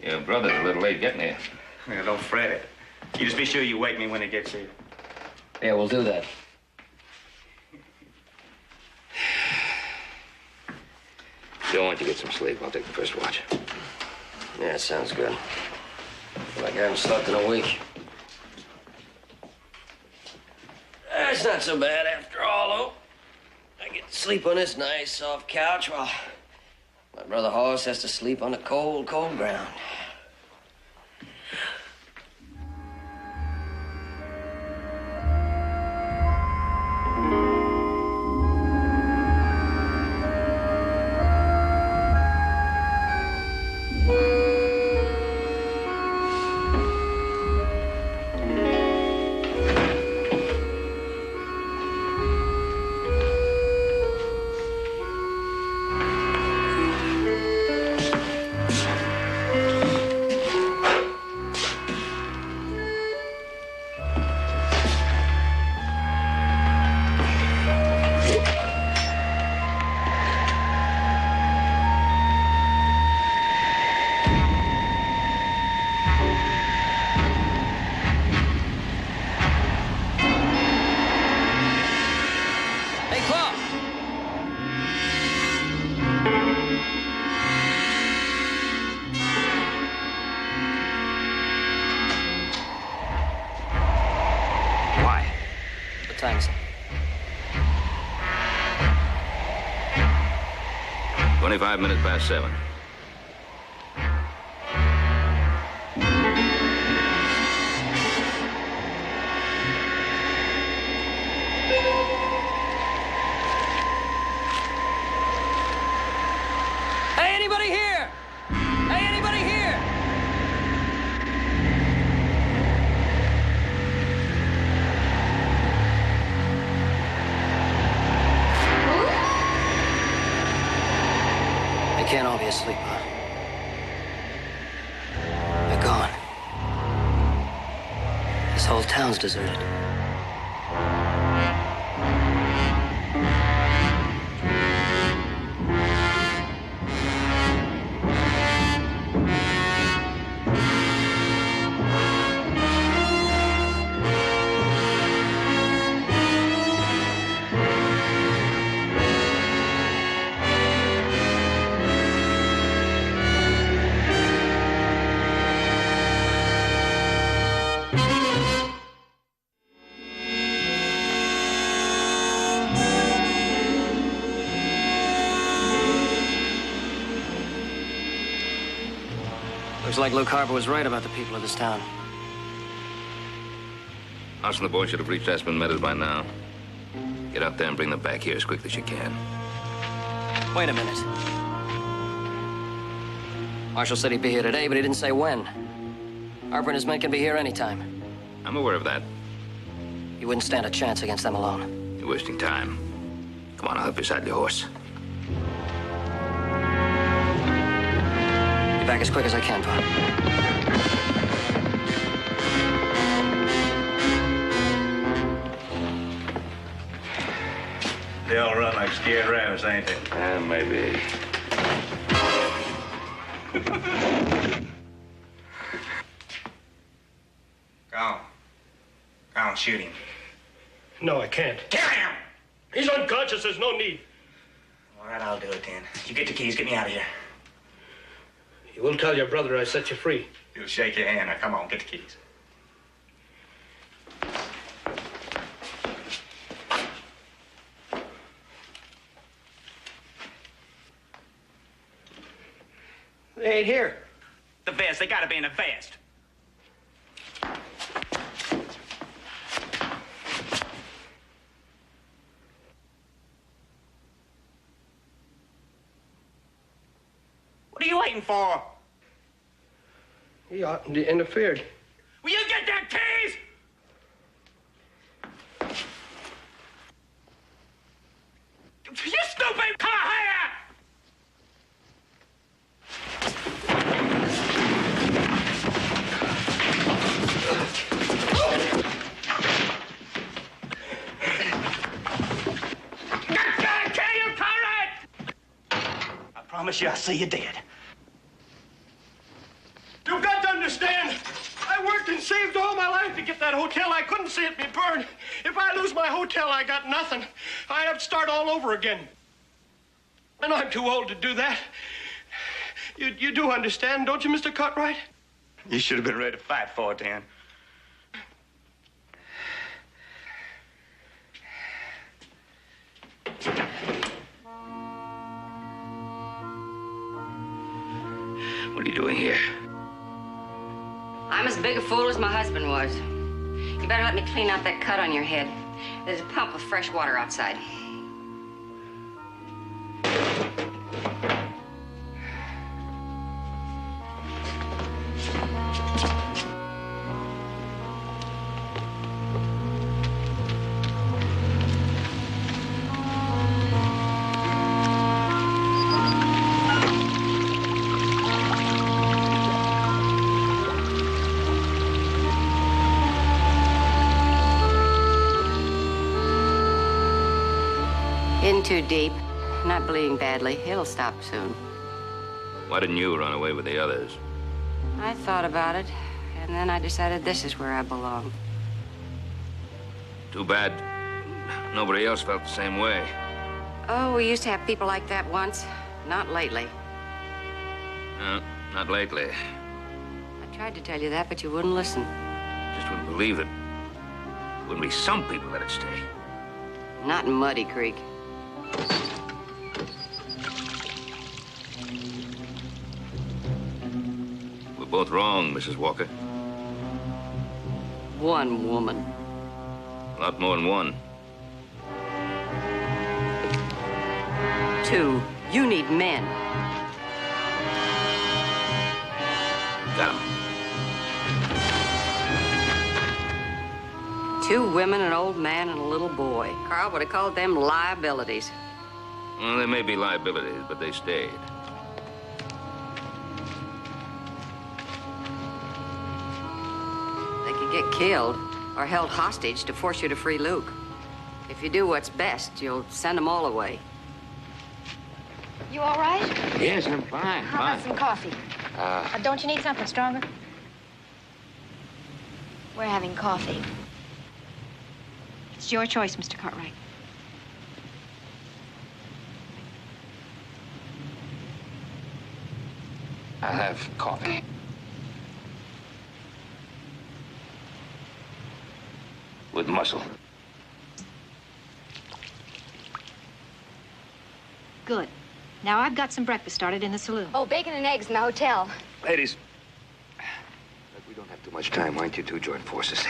Your brother's a little late getting here. Yeah, don't fret it. You just be sure you wake me when it gets here. Yeah, we'll do that. Joe, why don't you get some sleep? I'll take the first watch. Yeah, sounds good. Feel like I haven't slept in a week. That's not so bad after all, though. I get to sleep on this nice, soft couch while my brother Horace has to sleep on the cold, cold ground. time is it? 25 minutes past 7. Hey, anybody here? Hey, anybody here? They can't all be asleep, huh? They're gone. This whole town's deserted. Looks like Luke Harper was right about the people of this town. Us and the boys should have reached Aspen Meadows by now. Get out there and bring them back here as quickly as you can. Wait a minute. Marshal said he'd be here today, but he didn't say when. Harper and his men can be here anytime. I'm aware of that. You wouldn't stand a chance against them alone. You're wasting time. Come on, I'll help you saddle your horse. Be back as quick as I can, Pop. They all run like scared rabbits, ain't they? Maybe. Go on. Go on, shoot him. No, I can't. Kill him! He's unconscious. There's no need. All right, I'll do it then. You get the keys, get me out of here. You will tell your brother I set you free. He'll shake your hand. Now, come on, get the keys. They ain't here. The vest. They gotta be in the vest. What are you waiting for? He oughtn't to interfered. Will you get them keys? You stupid! Come on, here! I promise you I'll see you dead. You've got to understand, I worked and saved all my life to get that hotel. I couldn't see it be burned. If I lose my hotel, I got nothing. I have to start all over again. And I'm too old to do that. You do understand, don't you, Mr. Cartwright? You should have been ready to fight for it, Dan. What are you doing here? I'm as big a fool as my husband was. You better let me clean out that cut on your head. There's a pump of fresh water outside. In too deep, not bleeding badly. It'll stop soon. Why didn't you run away with the others? I thought about it, and then I decided this is where I belong. Too bad nobody else felt the same way. Oh, we used to have people like that once. Not lately. No, not lately. I tried to tell you that, but you wouldn't listen. Just wouldn't believe it. Wouldn't be some people that'd stay. Not in Muddy Creek. We're both wrong, Mrs. Walker. One woman. A lot more than one. Two. You need men. Got 'em. 2 women, an old man, and a little boy. Carl would have called them liabilities. Well, they may be liabilities, but they stayed. They could get killed or held hostage to force you to free Luke. If you do what's best, you'll send them all away. You all right? Yes, I'm fine. How about some coffee? Don't you need something stronger? We're having coffee. It's your choice, Mr. Cartwright. I'll have coffee. With muscle. Good. Now I've got some breakfast started in the saloon. Oh, bacon and eggs in the hotel. Ladies, look, we don't have too much time. Why don't you two join forces?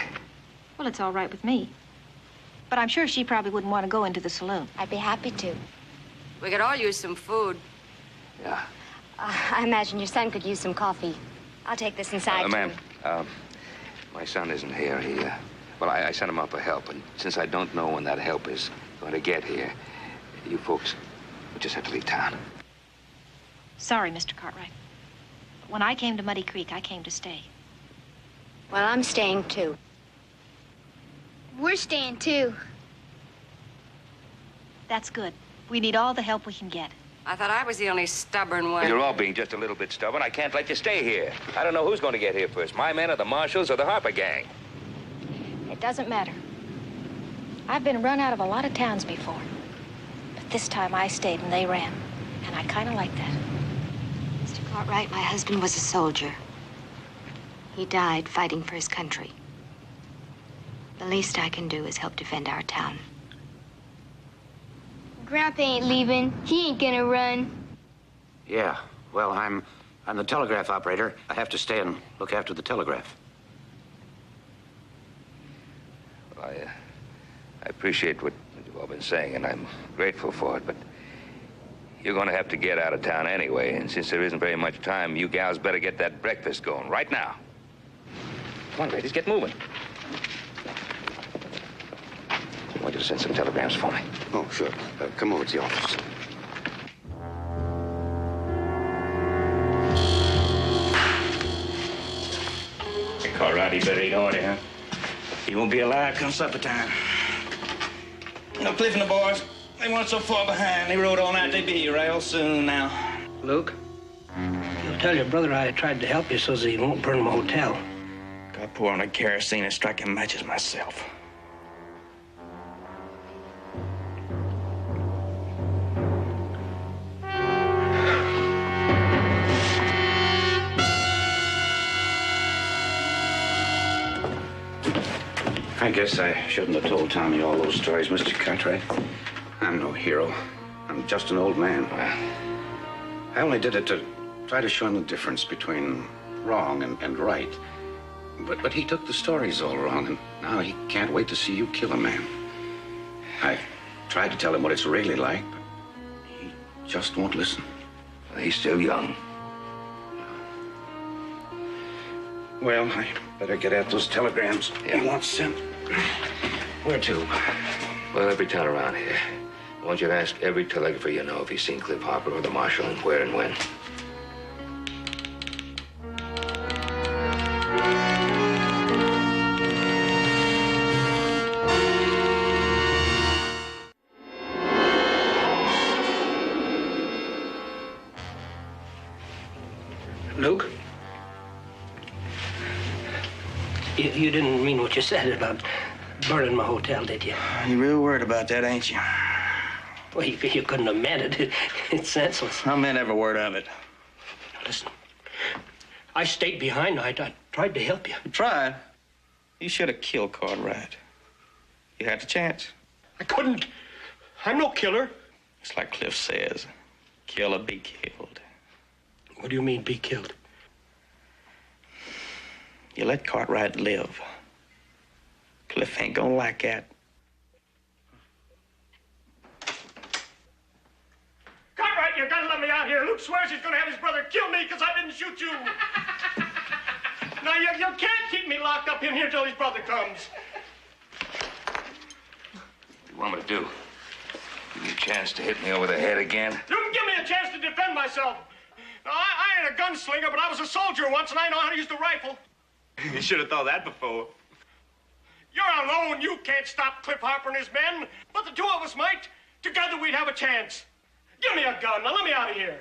Well, it's all right with me. But I'm sure she probably wouldn't want to go into the saloon. I'd be happy to. We could all use some food. Yeah. I imagine your son could use some coffee. I'll take this inside. Ma'am, my son isn't here. Well, I sent him up for help, and since I don't know when that help is going to get here, you folks will just have to leave town. Sorry, Mr. Cartwright. But when I came to Muddy Creek, I came to stay. Well, I'm staying too. We're staying too. That's good. We need all the help we can get. I thought I was the only stubborn one. You're all being just a little bit stubborn. I can't let you stay here. I don't know who's going to get here first, my men or the marshals or the Harper gang. It doesn't matter. I've been run out of a lot of towns before. But this time I stayed and they ran. And I kind of like that. Mr. Cartwright, my husband was a soldier. He died fighting for his country. The least I can do is help defend our town. Grandpa ain't leaving. He ain't gonna run. Yeah, well, I'm the telegraph operator. I have to stay and look after the telegraph. Well, I appreciate what you've all been saying, and I'm grateful for it, but you're going to have to get out of town anyway, and since there isn't very much time, you gals better get that breakfast going right now. Come on, ladies, get moving. I want you to send some telegrams for me. Oh, sure. Come over to the office. Cartwright, he better eat hearty, huh? He won't be alive come supper time. You know, Cliff and the boys, they weren't so far behind. They rode all night. They'd be here real soon now. Luke, you'll tell your brother I tried to help you so that he won't burn my hotel. Got pour on the kerosene and striking matches myself. I guess I shouldn't have told Tommy all those stories, Mr. Cartwright. I'm no hero. I'm just an old man. I only did it to try to show him the difference between wrong and right. But he took the stories all wrong, and now he can't wait to see you kill a man. I tried to tell him what it's really like, but he just won't listen. He's still young. Well, I better get at those telegrams he wants sent. Where to? Well, every town around here. I want you to ask every telegrapher you know if he's seen Cliff Harper or the marshal and where and when. Luke? You didn't mean what you said about burning my hotel, did you? You real worried about that, ain't you? Well, you couldn't have meant it. It's senseless. I meant every word of it. Listen, I stayed behind. I tried to help you. You tried? You should have killed Cartwright. You had the chance. I couldn't. I'm no killer. It's like Cliff says, kill or be killed. What do you mean, be killed? You let Cartwright live. Cliff ain't gonna like that. Cartwright, you gotta let me out here. Luke swears he's gonna have his brother kill me because I didn't shoot you. Now, you can't keep me locked up in here till his brother comes. What do you want me to do? Give you a chance to hit me over the head again? You can give me a chance to defend myself. Now, I ain't a gunslinger, but I was a soldier once, and I know how to use the rifle. You should have thought that before. You're alone. You can't stop Cliff Harper and his men. But the two of us might. Together, we'd have a chance. Give me a gun. Now, let me out of here.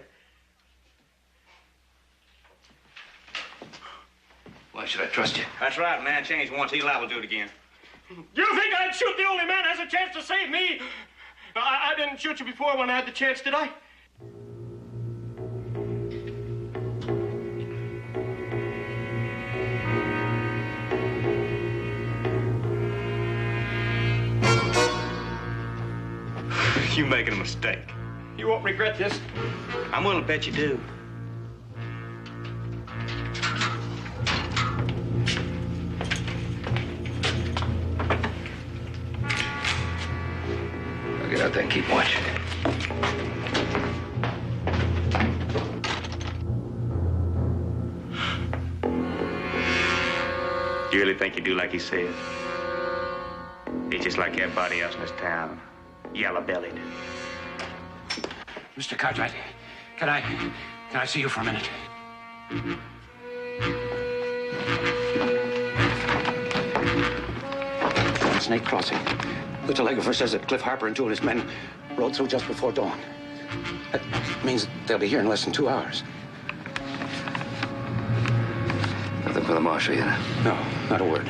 Why should I trust you? That's right, man. Change once, he's liable to do it again. You think I'd shoot the only man who has a chance to save me? I didn't shoot you before when I had the chance, did I? You're making a mistake. You won't regret this. I'm willing to bet you do. I'll get out there and keep watch. You really think you do like he said? He's just like everybody else in this town. Yellow-bellied. Mr. Cartwright, can I see you for a minute? Snake Crossing. The telegrapher says that Cliff Harper and two of his men rode through just before dawn. That means they'll be here in less than 2 hours. Nothing for the marshal yet? No, not a word.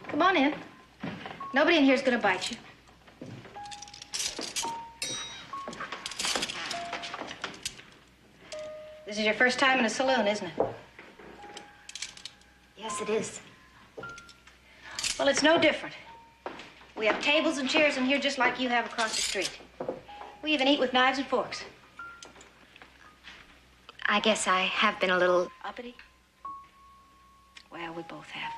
Come on in. Nobody in here's gonna bite you. This is your first time in a saloon, isn't it? Yes, it is. Well, it's no different. We have tables and chairs in here just like you have across the street. We even eat with knives and forks. I guess I have been a little uppity. Well, we both have.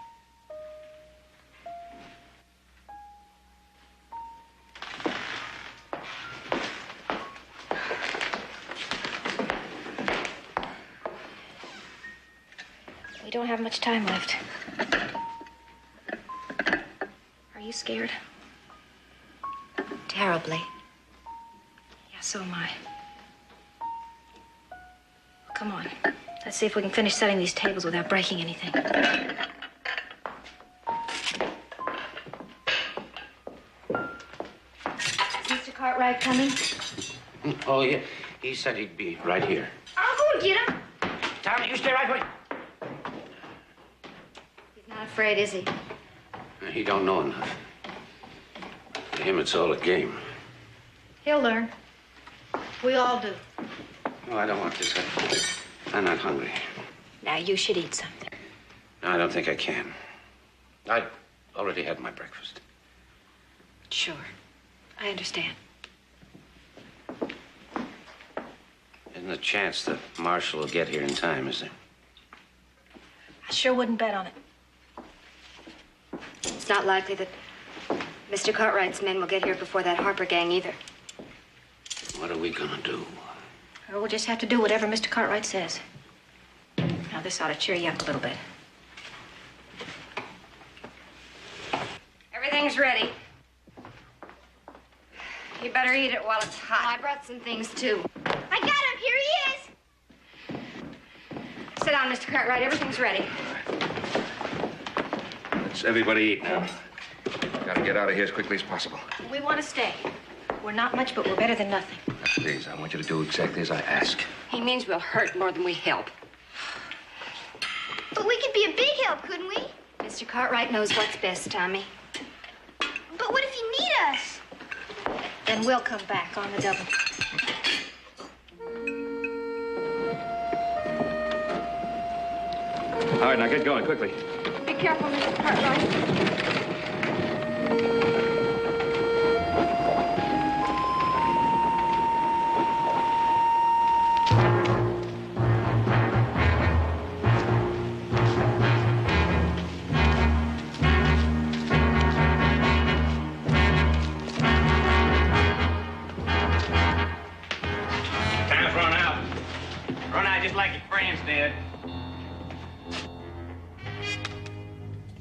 We don't have much time left. Are you scared? terribly. Yeah, so am I. Come on. Let's see if we can finish setting these tables without breaking anything. Is Mr. Cartwright coming? Oh, yeah. He said he'd be right here. I'll go and get him. Tommy, you stay right where. He's not afraid, is he? He don't know enough. For him, it's all a game. He'll learn. We all do. No, I don't want this. I'm not hungry. Now, you should eat something. No, I don't think I can. I already had my breakfast. Sure. I understand. Isn't a chance that Marshall will get here in time, is there? I sure wouldn't bet on it. It's not likely that Mr. Cartwright's men will get here before that Harper gang either. What are we gonna do? Well, we'll just have to do whatever Mr. Cartwright says. Now, this ought to cheer you up a little bit. Everything's ready. You better eat it while it's hot. I brought some things, too. I got him. Here he is. Sit down, Mr. Cartwright. Everything's ready. Let's everybody eat now. Gotta get out of here as quickly as possible. We want to stay. We're not much, but we're better than nothing. Please, I want you to do exactly as I ask. He means we'll hurt more than we help. But we could be a big help, couldn't we? Mr. Cartwright knows what's best, Tommy. But what if you need us? Then we'll come back on the double. All right, now get going quickly. Be careful, Mr. Cartwright. Time's run out. Run out just like your friends did.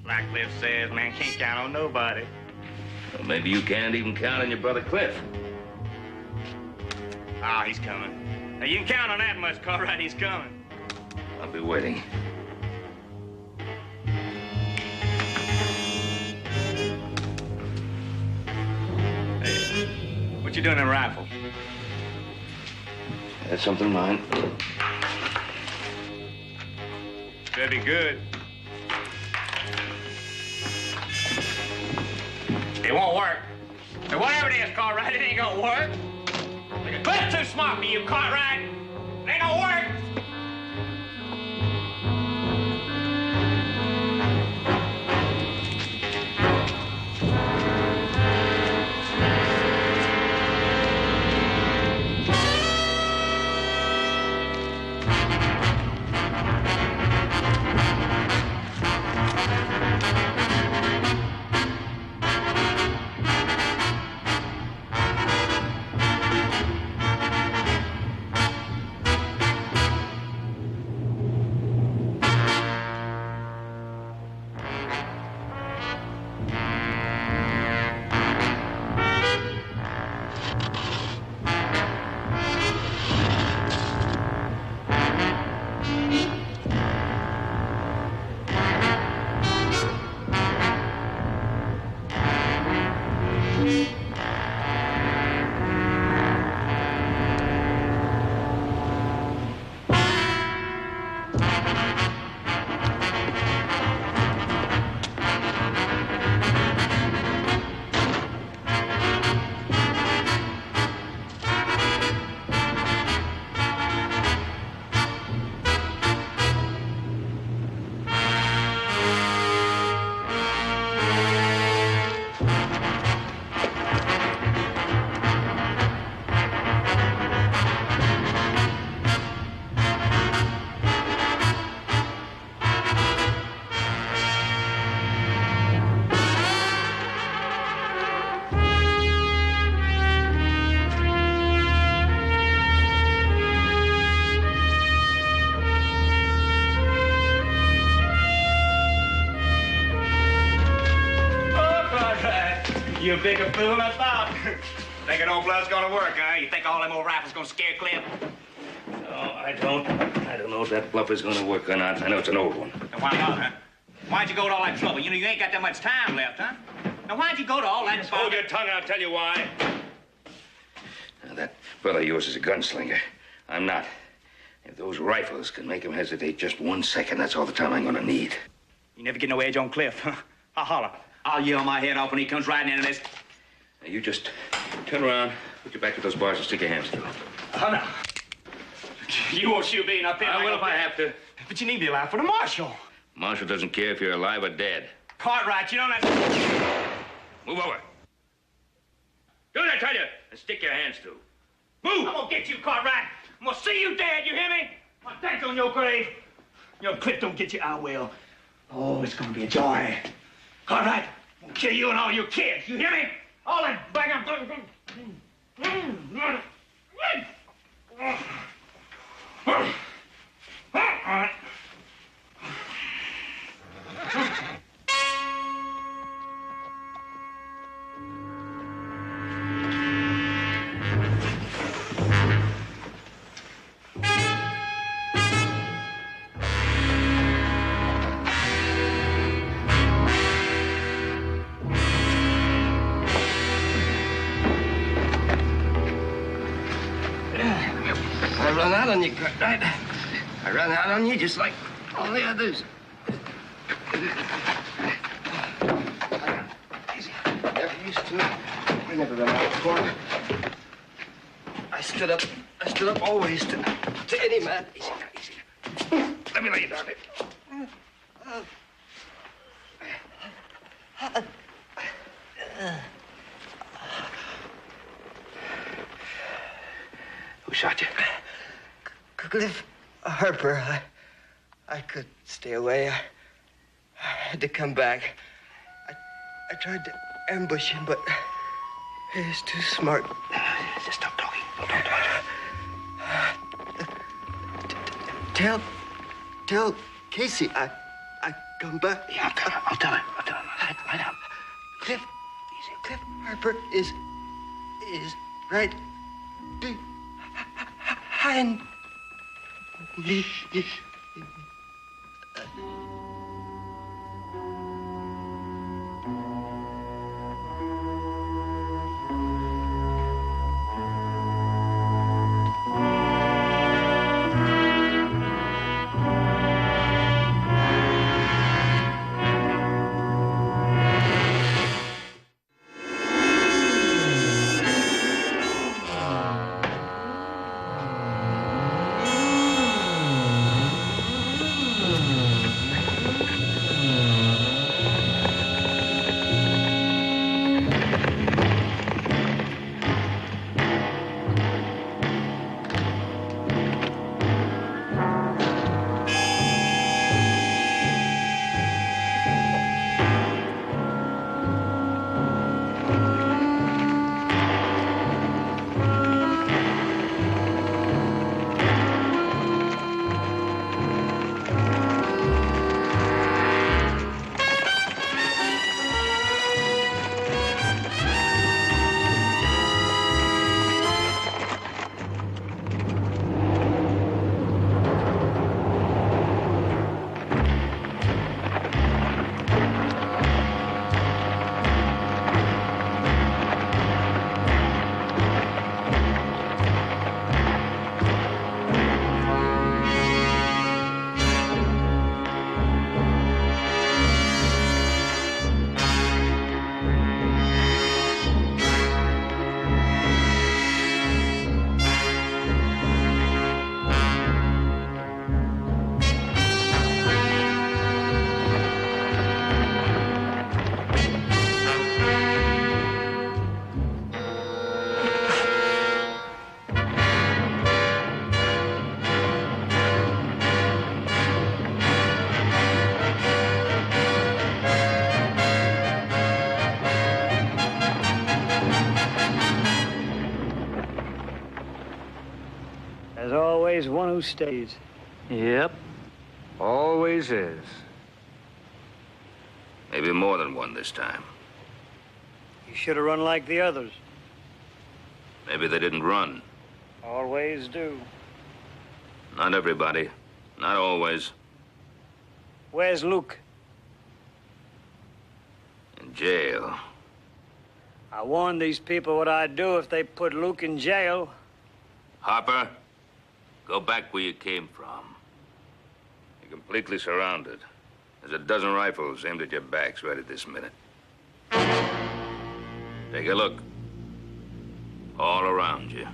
Like Cliff says, man, can't count on nobody. Well, maybe you can't even count on your brother Cliff. Ah, he's coming. Now, you can count on that much, Cartwright. He's coming. I'll be waiting. Hey, what you doing in a rifle? That's something of mine. Better be good. It won't work. But whatever it is, Cartwright, it ain't gonna work. The Cliff's too smart for you, Cartwright. It ain't gonna work. You a bigger fool than I thought. Thinking old blood's gonna work, huh? You think all them old rifles gonna scare Cliff? No, I don't. I don't know if that bluff is going to work or not. I know it's an old one. Now, why not, huh? Why'd you go to all that trouble? You know, you ain't got that much time left, huh? Now, why'd you go to all that... Just hold your tongue, I'll tell you why. Now, that brother of yours is a gunslinger. I'm not. If those rifles can make him hesitate just 1 second, that's all the time I'm going to need. You never get no edge on Cliff, huh? I'll holler. I'll yell my head off when he comes riding into this. Now, you just turn around, put your back to those bars and stick your hands through. Oh, no. You won't shoot me, and I'll pay. I will if I have to. But you need to be alive for the marshal. Marshal doesn't care if you're alive or dead. Cartwright, you don't have to... Move over. Do it, I tell you, and stick your hands through. Move! I'm gonna get you, Cartwright. I'm gonna see you dead, you hear me? My thanks on your grave. Your Cliff don't get you, I will. Oh, it's gonna be a joy. Cartwright, I'm gonna kill you and all your kids, you hear me? All that bang. out on you, Cartwright. I run out on you just like all the others. Never used to. I never run out before. I stood up always to any man. Easy now, easy now. Let me lay you down there. Who shot you? Cliff Harper. I could stay away. I had to come back. I tried to ambush him, but he was too smart. Just stop talking. Tell Casey I come back. Yeah, I'll tell him. Lie down. Cliff Harper is right behind me. There's always one who stays. Yep. Always is. Maybe more than one this time. You should have run like the others. Maybe they didn't run. Always do. Not everybody. Not always. Where's Luke? In jail. I warned these people what I'd do if they put Luke in jail. Harper, go back where you came from. You're completely surrounded. There's a dozen rifles aimed at your backs right at this minute. Take a look. All around you.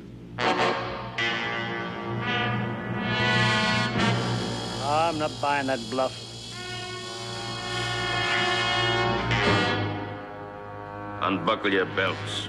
I'm not buying that bluff. Unbuckle your belts.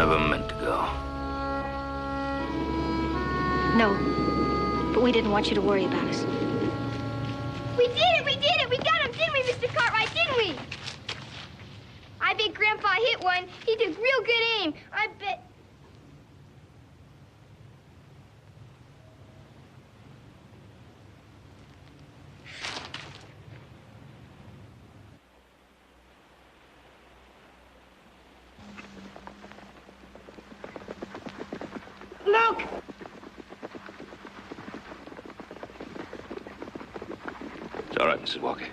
never meant to go. No, but we didn't want you to worry about us. We did it! We did it! We got him, didn't we, Mr. Cartwright? Didn't we? I bet Grandpa hit one. He took real good aim. I bet... Look! It's all right, Mrs. Walker.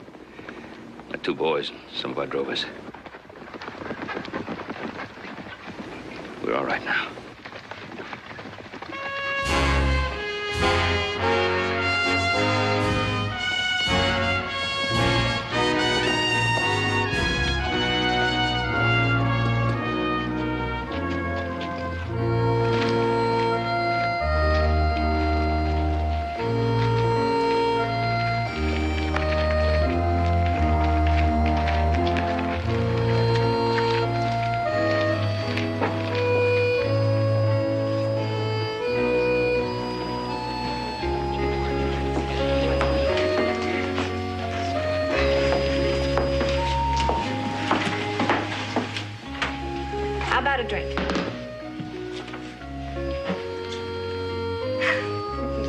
Got 2 boys and some of our drovers. We're all right now. How about a drink?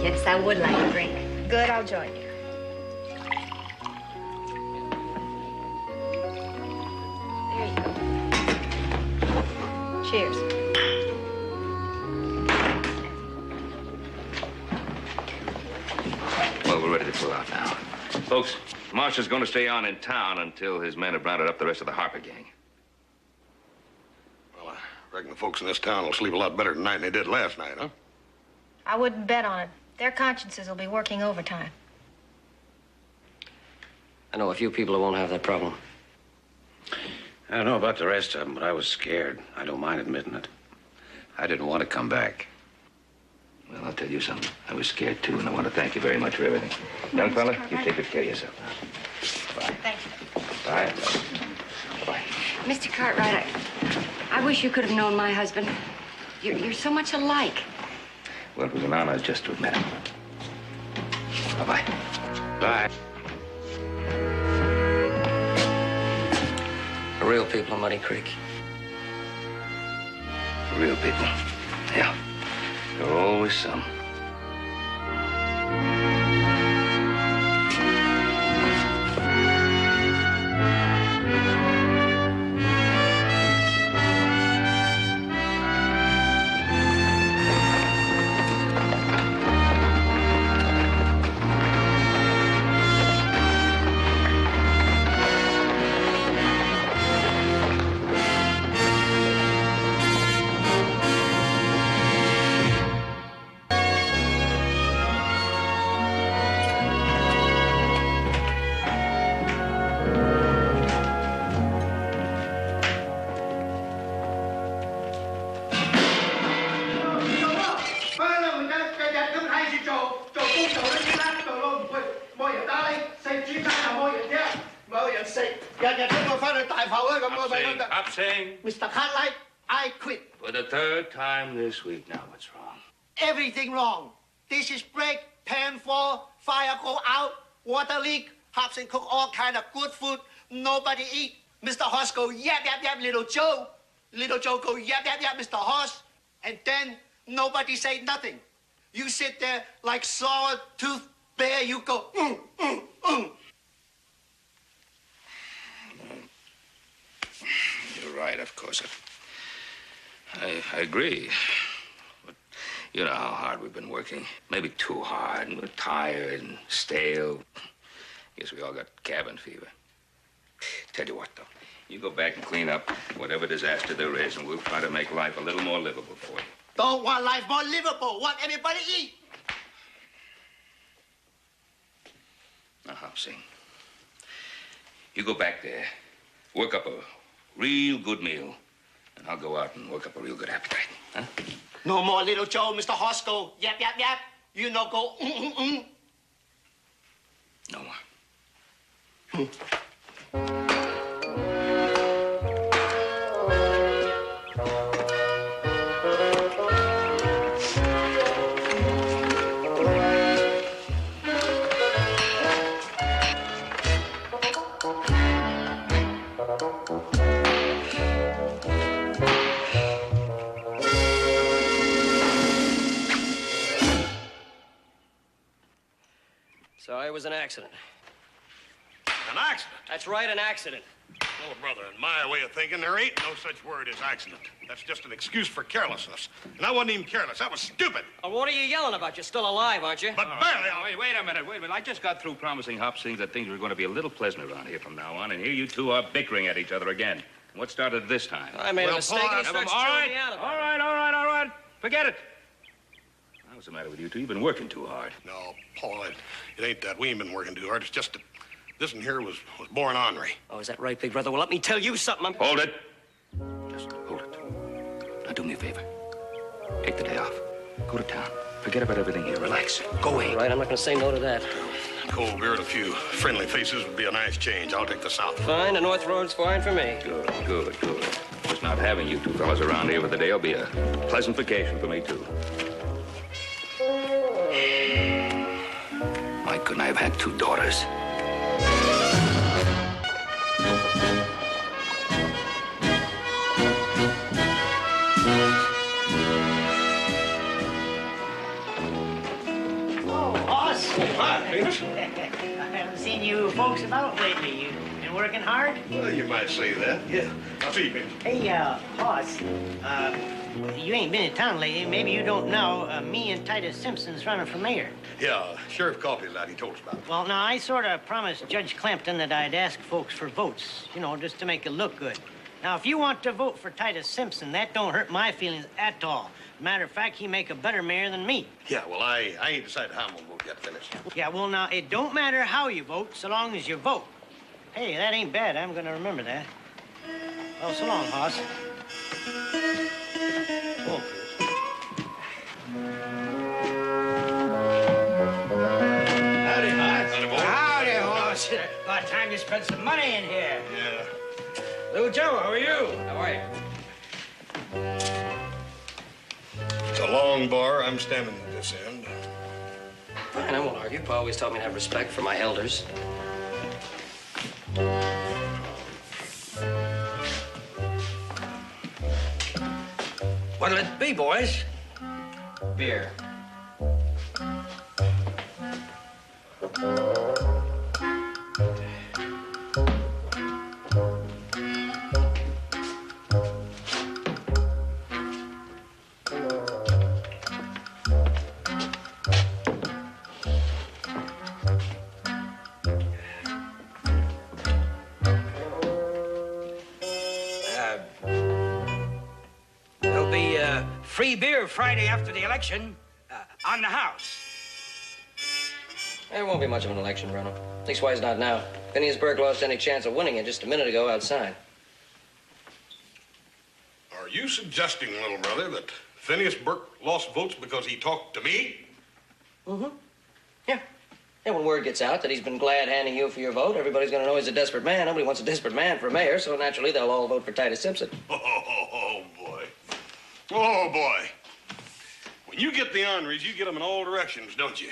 Yes, I would like a drink. Good, I'll join you. There you go. Cheers. Well, we're ready to pull out now. Folks, Marshall's going to stay on in town until his men have rounded up the rest of the Harper gang. Well, I reckon the folks in this town will sleep a lot better tonight than they did last night, huh? I wouldn't bet on it. Their consciences will be working overtime. I know a few people who won't have that problem. I don't know about the rest of them, but I was scared. I don't mind admitting it. I didn't want to come back. Well, I'll tell you something. I was scared, too, and I want to thank you very much for everything. Young fella, you take good care of yourself now. Bye. Thank you. Bye. Bye. Mr. Cartwright, I wish you could have known my husband. You're so much alike. Well, it was an honor just to have met him. Bye-bye. Bye. The real people of Muddy Creek. Real people. Yeah. There are always some. Mr. Cartwright, I quit. For the 3rd time this week. Now, what's wrong? Everything wrong. Dishes break, pan fall, fire go out, water leak, Hobson cook all kind of good food. Nobody eat. Mr. Hoss go yap, yap, yap, little Joe. Little Joe go yap, yap, yap, Mr. Hoss. And then nobody say nothing. You sit there like saw-tooth bear. You go, You're right, of course. I agree. But you know how hard we've been working. Maybe too hard, and we're tired and stale. Guess we all got cabin fever. Tell you what, though. You go back and clean up whatever disaster there is, and we'll try to make life a little more livable for you. Don't want life more livable. Want everybody eat. Now, Hopsy, you go back there, work up a real good meal, and I'll go out and work up a real good appetite, huh? No more little Joe, Mr. Hoss go yap, yap, yap. You know go No more. was an accident. An accident? That's right, an accident. Oh, brother, in my way of thinking, there ain't no such word as accident. That's just an excuse for carelessness. And I wasn't even careless. That was stupid. Well, what are you yelling about? You're still alive, aren't you? But barely. Wait a minute. I just got through promising Hopsing that things were going to be a little pleasant around here from now on, and here you two are bickering at each other again. What started this time? I made a mistake and he starts chewing me out about it. All right. Forget it. What's the matter with you two? You've been working too hard. No, Paul, it ain't that. We ain't been working too hard. It's just that this one here was born ornery. Oh, is that right, big brother? Well, let me tell you something. Hold it. Just hold it. Now, do me a favor. Take the day off. Go to town. Forget about everything here. Relax. Go away. All right, I'm not going to say no to that. Cold beer and a few friendly faces would be a nice change. I'll take the south. Fine, the North Road's fine for me. Good. Just not having you two fellas around here for the day will be a pleasant vacation for me, too. Why couldn't I have had two daughters? I haven't seen you folks about lately. You been working hard? Well, you might say that. Yeah. I'll see you, Pete. Hey, Hoss, you ain't been in town lately. Maybe you don't know, me and Titus Simpson's running for mayor. Yeah, Sheriff Coffey's out. He told us about it. Well, now, I sort of promised Judge Clampton that I'd ask folks for votes, you know, just to make it look good. Now, if you want to vote for Titus Simpson, that don't hurt my feelings at all. Matter of fact, he make a better mayor than me. Yeah, well, I ain't decided how I'm gonna vote yet, Phyllis. Yeah, well, now, it don't matter how you vote, so long as you vote. Hey, that ain't bad. I'm gonna remember that. Well, so long, Hoss. Oh. Howdy, Hoss. Howdy, boy. Howdy, Hoss. About time you spent some money in here. Yeah. Little Joe, how are you? How are you? It's a long bar. I'm standing at this end. Fine, I won't argue. Pa always taught me to have respect for my elders. What'll it be, boys? Beer. There'll be free beer Friday after the election on the house. There won't be much of an election, Bruno. Leastwise, not now. Phineas Burke lost any chance of winning it just a minute ago outside. Are you suggesting, little brother, that Phineas Burke lost votes because he talked to me? Mm-hmm. Yeah. Yeah, when word gets out that he's been glad handing you for your vote, everybody's going to know he's a desperate man. Nobody wants a desperate man for mayor, so naturally they'll all vote for Titus Simpson. Oh, boy. Oh, boy. When you get the honorees, you get them in all directions, don't you?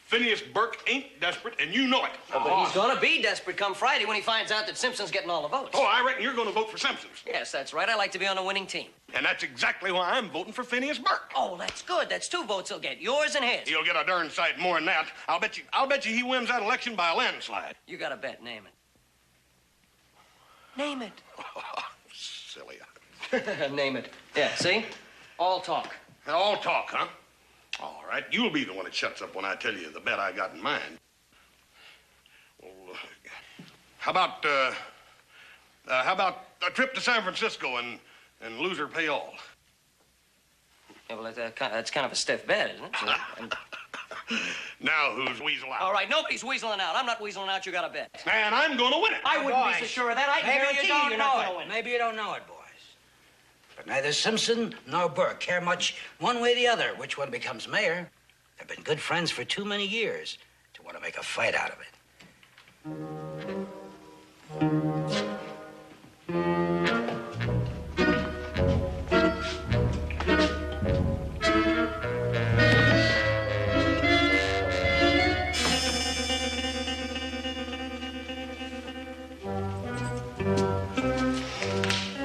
Phineas Burke ain't desperate, and you know it. Oh, but he's going to be desperate come Friday when he finds out that Simpson's getting all the votes. Oh, I reckon you're going to vote for Simpson. Yes, that's right. I like to be on a winning team. And that's exactly why I'm voting for Phineas Burke. Oh, that's good. That's 2 votes he'll get, yours and his. He'll get a darn sight more than that. I'll bet you he wins that election by a landslide. You got a bet. Name it. Name it. Silly. Name it. Yeah, see? All talk. All talk, huh? All right, you'll be the one that shuts up when I tell you the bet I got in mind. Well, how about a trip to San Francisco and loser pay all? Yeah, well, that's kind of a stiff bet, isn't it? Now who's weasel out? All right, nobody's weaseling out. I'm not weaseling out. You got a bet. And I'm going to win it. I wouldn't be so sure of that. I Maybe guarantee you don't you're know not going to it. win. Maybe you don't know it, boys. But neither Simpson nor Burke care much one way or the other which one becomes mayor. They've been good friends for too many years to want to make a fight out of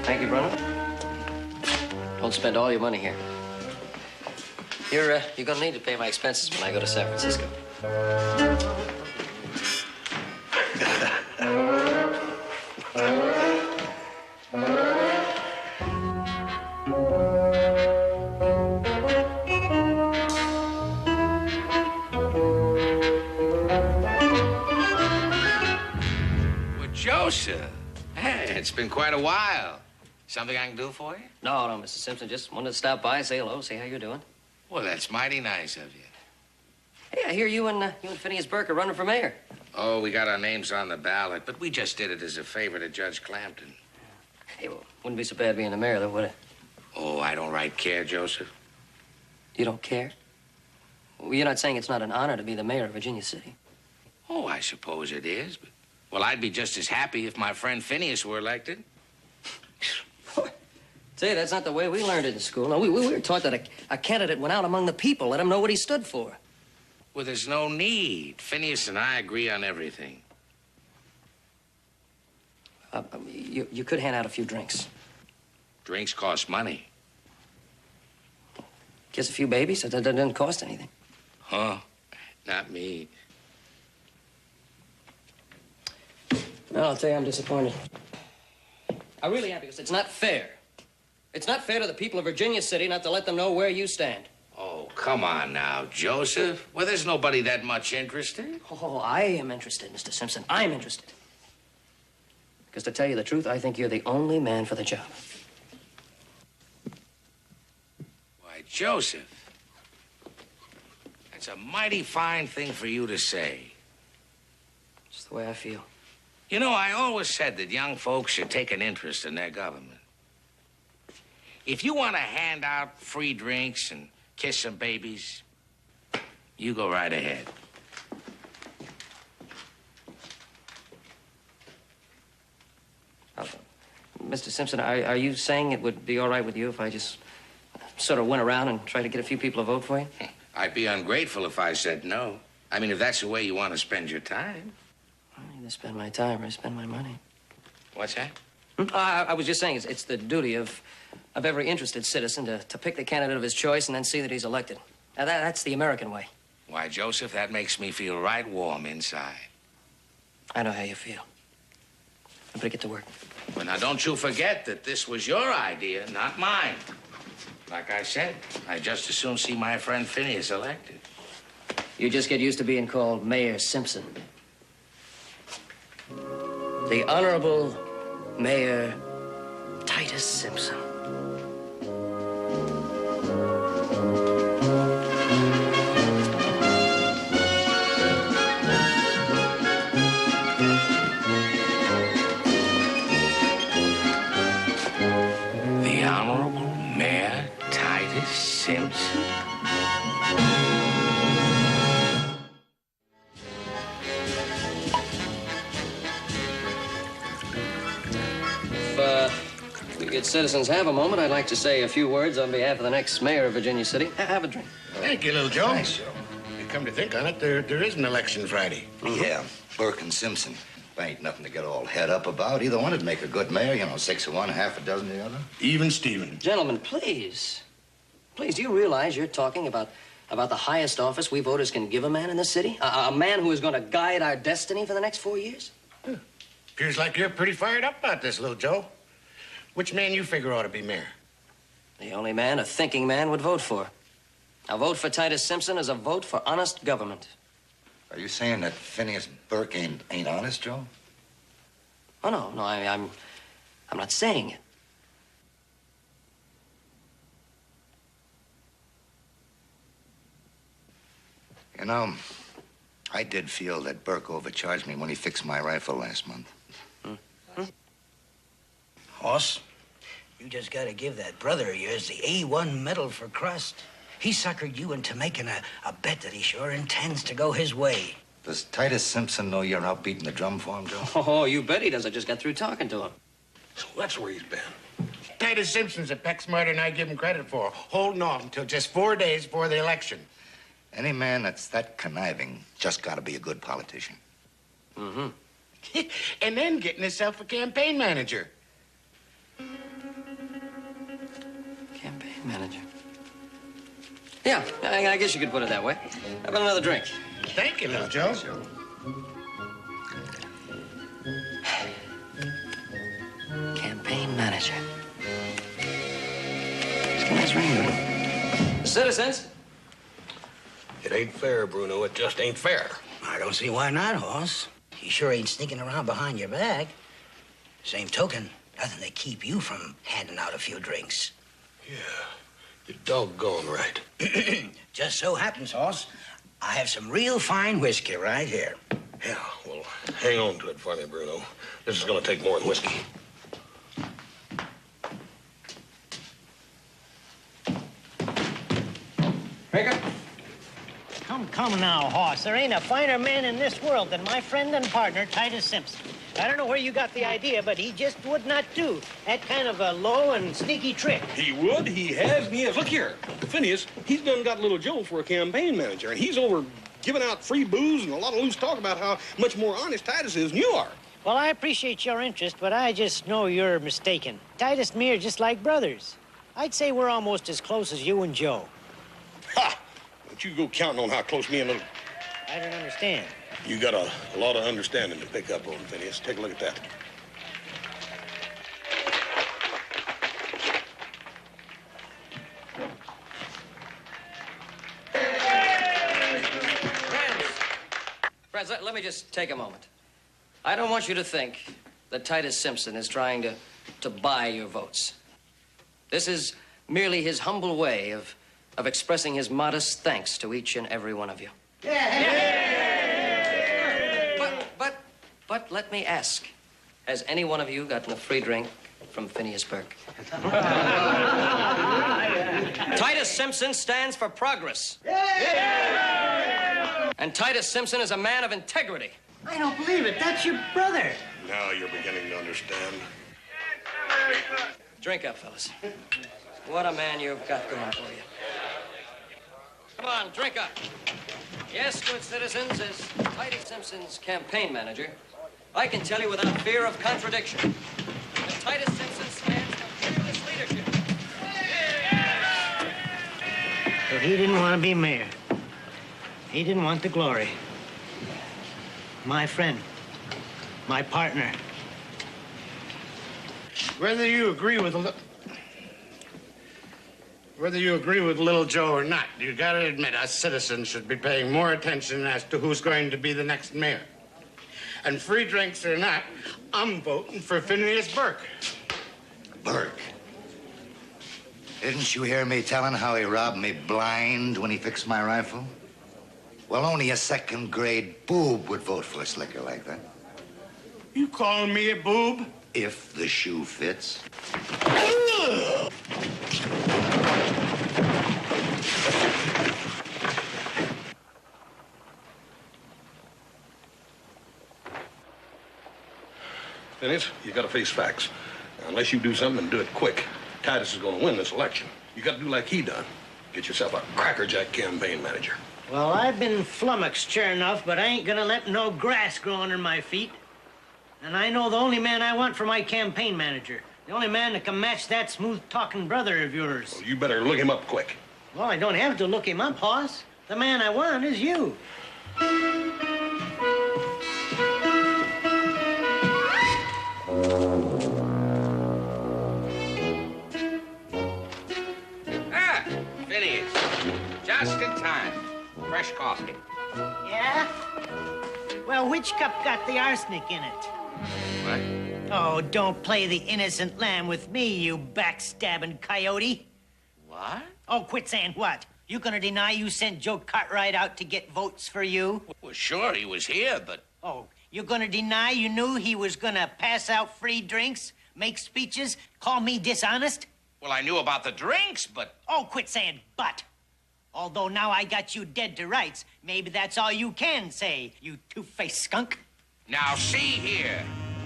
Thank you, Bruno. Don't spend all your money here. You're gonna need to pay my expenses when I go to San Francisco. It's been quite a while. Something I can do for you? No, Mr. Simpson. Just wanted to stop by, say hello, see how you're doing. Well, that's mighty nice of you. Hey, I hear you and Phineas Burke are running for mayor. Oh, we got our names on the ballot, but we just did it as a favor to Judge Clampton. Hey, well, wouldn't be so bad being the mayor, though, would it? Oh, I don't right care, Joseph. You don't care? Well, you're not saying it's not an honor to be the mayor of Virginia City. Oh, I suppose it is, but... Well, I'd be just as happy if my friend Phineas were elected. Say, that's not the way we learned it in school. No, we were taught that a candidate went out among the people, let them know what he stood for. Well, there's no need. Phineas and I agree on everything. You could hand out a few drinks. Drinks cost money. Kiss a few babies? That doesn't cost anything. Huh? Not me. Well, I'll tell you, I'm disappointed. I really am, because it's not fair. It's not fair to the people of Virginia City not to let them know where you stand. Oh, come on now, Joseph. Well, there's nobody that much interested. Oh, I am interested, Mr. Simpson. I'm interested. Because to tell you the truth, I think you're the only man for the job. Why, Joseph, that's a mighty fine thing for you to say. It's the way I feel. You know, I always said that young folks should take an interest in their government. If you want to hand out free drinks and kiss some babies, you go right ahead. Mr. Simpson, are you saying it would be all right with you if I just sort of went around and tried to get a few people to vote for you? I'd be ungrateful if I said no. I mean, if that's the way you want to spend your time. I either spend my time or spend my money. What's that? I was just saying it's the duty of every interested citizen to pick the candidate of his choice and then see that he's elected. Now, that's the American way. Why, Joseph, that makes me feel right warm inside. I know how you feel. I better get to work. But now, don't you forget that this was your idea, not mine. Like I said, I'd just as soon see my friend Phineas elected. You just get used to being called Mayor Simpson. The Honorable Mayor Titus Simpson. The Honorable Mayor Titus Simpson. If we good citizens have a moment, I'd like to say a few words on behalf of the next mayor of Virginia City. Have a drink. Thank you, little Joe. Thanks, Joe. You come to think on it, there is an election Friday. Yeah, Burke and Simpson. Ain't nothing to get all head up about. Either one would make a good mayor, you know, 6 of one, half a dozen of the other. Even Steven. Gentlemen, please. Please, do you realize you're talking about the highest office we voters can give a man in this city? A man who is going to guide our destiny for the next 4 years? Appears like you're pretty fired up about this, little Joe. Which man you figure ought to be mayor? The only man a thinking man would vote for. A vote for Titus Simpson is a vote for honest government. Are you saying that Phineas Burke ain't honest, Joe? Oh, no, I'm not saying it. You know, I did feel that Burke overcharged me when he fixed my rifle last month. Hoss, you just gotta give that brother of yours the A1 medal for crust. He suckered you into making a bet that he sure intends to go his way. Does Titus Simpson know you're out beating the drum for him, Joe? Oh, you bet he does. I just got through talking to him. So that's where he's been. Titus Simpson's a peck smarter than I give him credit for, holding off until just 4 days before the election. Any man that's that conniving just gotta be a good politician. Mm-hmm. And then getting himself a campaign manager. Campaign manager. Yeah, I guess you could put it that way. How about another drink? Thank you, little Joe. Campaign manager. It's got a nice ring to it. Citizens. It ain't fair, Bruno. It just ain't fair. I don't see why not, Hoss. He sure ain't sneaking around behind your back. Same token, nothing to keep you from handing out a few drinks. Yeah, you're doggone right. Just so happens, Hoss, I have some real fine whiskey right here. Yeah, well, hang on to it for me, Bruno. This is gonna take more than whiskey. Come now, Hoss. There ain't a finer man in this world than my friend and partner, Titus Simpson. I don't know where you got the idea, but he just would not do that kind of a low and sneaky trick. He would, he has, and he has. Look here, Phineas, he's done got little Joe for a campaign manager, and he's over giving out free booze and a lot of loose talk about how much more honest Titus is than you are. Well, I appreciate your interest, but I just know you're mistaken. Titus and me are just like brothers. I'd say we're almost as close as you and Joe. Ha! Don't you go counting on how close me and little... I don't understand. You got a lot of understanding to pick up on, Phineas. Take a look at that. Friends, let me just take a moment. I don't want you to think that Titus Simpson is trying to buy your votes. This is merely his humble way of expressing his modest thanks to each and every one of you. But let me ask, has any one of you gotten a free drink from Phineas Burke? Titus Simpson stands for progress. And Titus Simpson is a man of integrity. I don't believe it. That's your brother. Now you're beginning to understand. Drink up, fellas. What a man you've got going for you. Come on, drink up. Yes, good citizens, as Titus Simpson's campaign manager, I can tell you without fear of contradiction that Titus Simpson stands for fearless leadership. So he didn't want to be mayor. He didn't want the glory. My friend, my partner. Whether you agree with Little Joe or not, you gotta admit us citizens should be paying more attention as to who's going to be the next mayor. And free drinks or not, I'm voting for Phineas Burke. Burke? Didn't you hear me telling how he robbed me blind when he fixed my rifle? Well, only a second-grade boob would vote for a slicker like that. You calling me a boob? If the shoe fits. Phineas, you gotta face facts. Now, unless you do something and do it quick, Titus is gonna win this election. You gotta do like he done. Get yourself a crackerjack campaign manager. Well, I've been flummoxed, sure enough, but I ain't gonna let no grass grow under my feet. And I know the only man I want for my campaign manager. The only man that can match that smooth-talking brother of yours. Well, you better look him up quick. Well, I don't have to look him up, Hoss. The man I want is you. Ah, Phineas. Just in time. Fresh coffee. Yeah? Well, which cup got the arsenic in it? What? Oh, don't play the innocent lamb with me, you backstabbing coyote. What? Oh, quit saying what? You gonna deny you sent Joe Cartwright out to get votes for you? Well, sure, he was here, but... Oh, you gonna deny you knew he was gonna pass out free drinks, make speeches, call me dishonest? Well, I knew about the drinks, but... Oh, quit saying but. Although now I got you dead to rights, maybe that's all you can say, you two-faced skunk. Now, see here.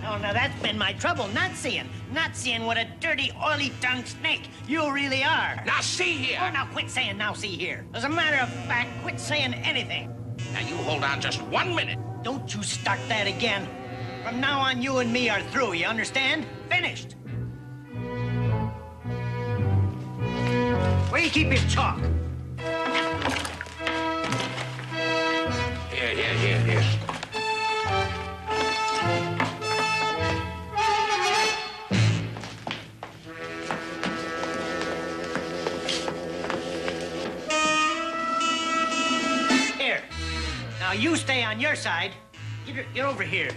Oh, now that's been my trouble, not seeing what a dirty, oily-tongued snake you really are. Now, see here. Oh, now quit saying now see here. As a matter of fact, quit saying anything. Now, you hold on just 1 minute. Don't you start that again. From now on, you and me are through, you understand? Finished. Where do you keep your chalk? Here. Here. Now, you stay on your side. Get over here.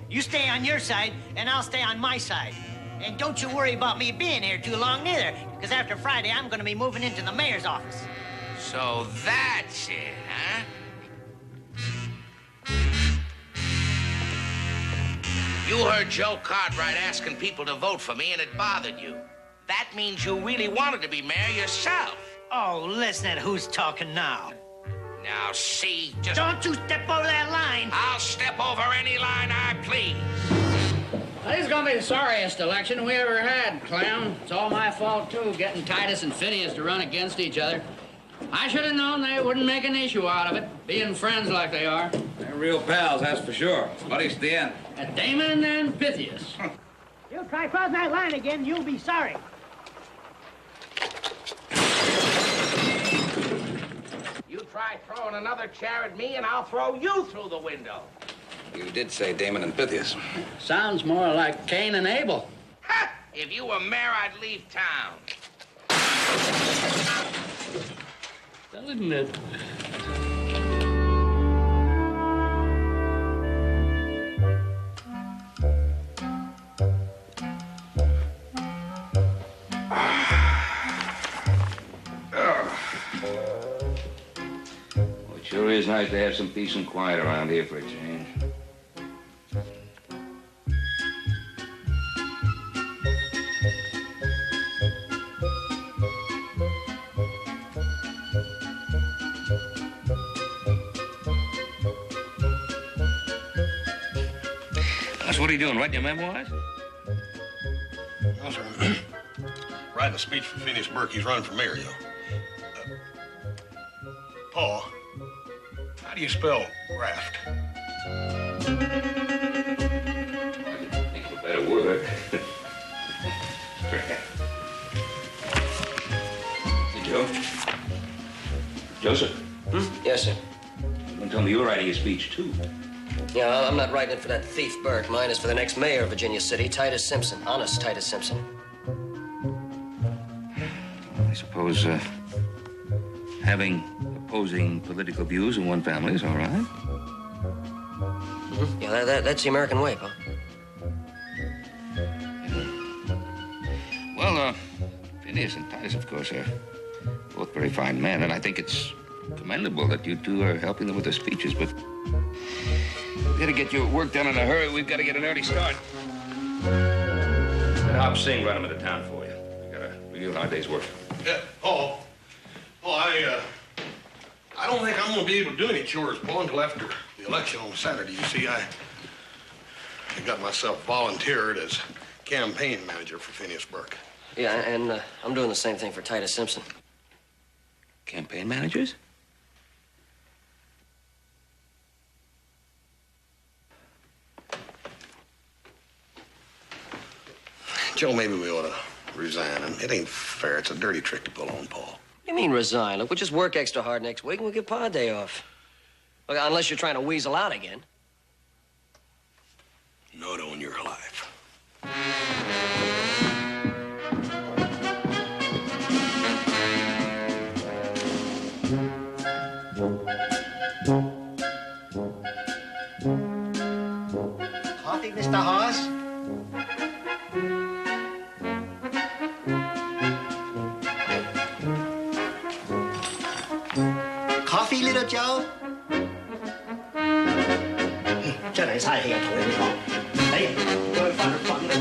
You stay on your side, and I'll stay on my side. And don't you worry about me being here too long, neither, because after Friday, I'm going to be moving into the mayor's office. So that's it, huh? You heard Joe Cartwright asking people to vote for me, and it bothered you. That means you really wanted to be mayor yourself. Oh, listen at who's talking now. Now, see, just... Don't you step over that line. I'll step over any line I please. Well, this is gonna be the sorriest election we ever had, clown. It's all my fault, too, getting Titus and Phineas to run against each other. I should have known they wouldn't make an issue out of it, being friends like they are. They're real pals, that's for sure. Buddies to the end. Damon and Pythias. You try crossing that line again, you'll be sorry. You try throwing another chair at me, and I'll throw you through the window. You did say Damon and Pythias. Sounds more like Cain and Abel. Ha! If you were mayor, I'd leave town. Isn't it? Well, it sure is nice to have some peace and quiet around here for a change. What are you doing, writing your memoirs? No, sir. Writing a speech for Phineas Burke. He's running for mayor, Paul, how do you spell graft? Think of a better word. Hey, Joe? Joseph? Yes, sir. Don't tell me you're writing a speech, too. Yeah, I'm not writing it for that thief Burke. Mine is for the next mayor of Virginia City, Titus Simpson. Honest Titus Simpson. I suppose having opposing political views in one family is all right. Mm-hmm. Yeah, that's the American way, Paul. Well, Phineas and Titus, of course, are both very fine men, and I think it's commendable that you two are helping them with their speeches, but we gotta get your work done in a hurry. We've got to get an early start. Hop Singh run him into town for you. We got a real hard day's work. Yeah, Paul, I don't think I'm going to be able to do any chores, Paul, until after the election on Saturday. You see, I got myself volunteered as campaign manager for Phineas Burke. Yeah, and I'm doing the same thing for Titus Simpson. Campaign managers? Joe, maybe we ought to resign. And it ain't fair. It's a dirty trick to pull on, Paul. You mean resign? Look, we'll just work extra hard next week and we'll give Pa a day off. Look, unless you're trying to weasel out again. Not on your life. Coffee, Mr. Hoss? Coffee, little Joe? 真係嘥氣啊，同你講。哎，我去翻去瞓啦。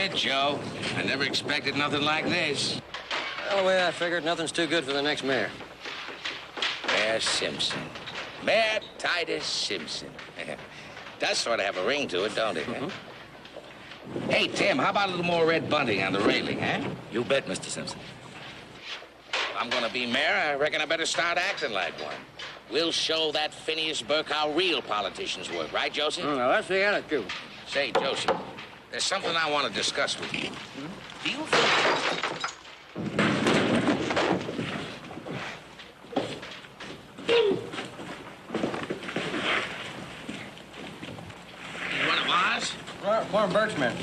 it, Joe. I never expected nothing like this. Well, the way I figured, nothing's too good for the next mayor. Mayor Simpson. Mayor Titus Simpson. Does sort of have a ring to it, don't it? Huh? Hey, Tim, how about a little more red bunting on the railing, huh? You bet, Mr. Simpson. If I'm gonna be mayor, I reckon I better start acting like one. We'll show that Phineas Burke how real politicians work, right, Joseph? Well, that's the attitude. Say, Joseph, there's something I want to discuss with you. Do you think... One of ours? Warren Birchman.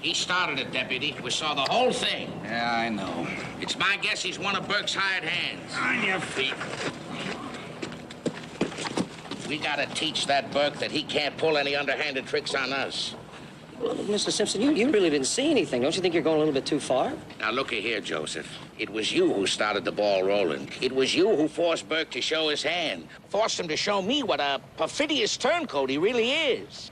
He started it, Deputy. We saw the whole thing. Yeah, I know. It's my guess he's one of Burke's hired hands. On your feet. We gotta teach that Burke that he can't pull any underhanded tricks on us. Well, Mr. Simpson, you really didn't see anything. Don't you think you're going a little bit too far? Now, looky here, Joseph. It was you who started the ball rolling. It was you who forced Burke to show his hand. Forced him to show me what a perfidious turncoat he really is.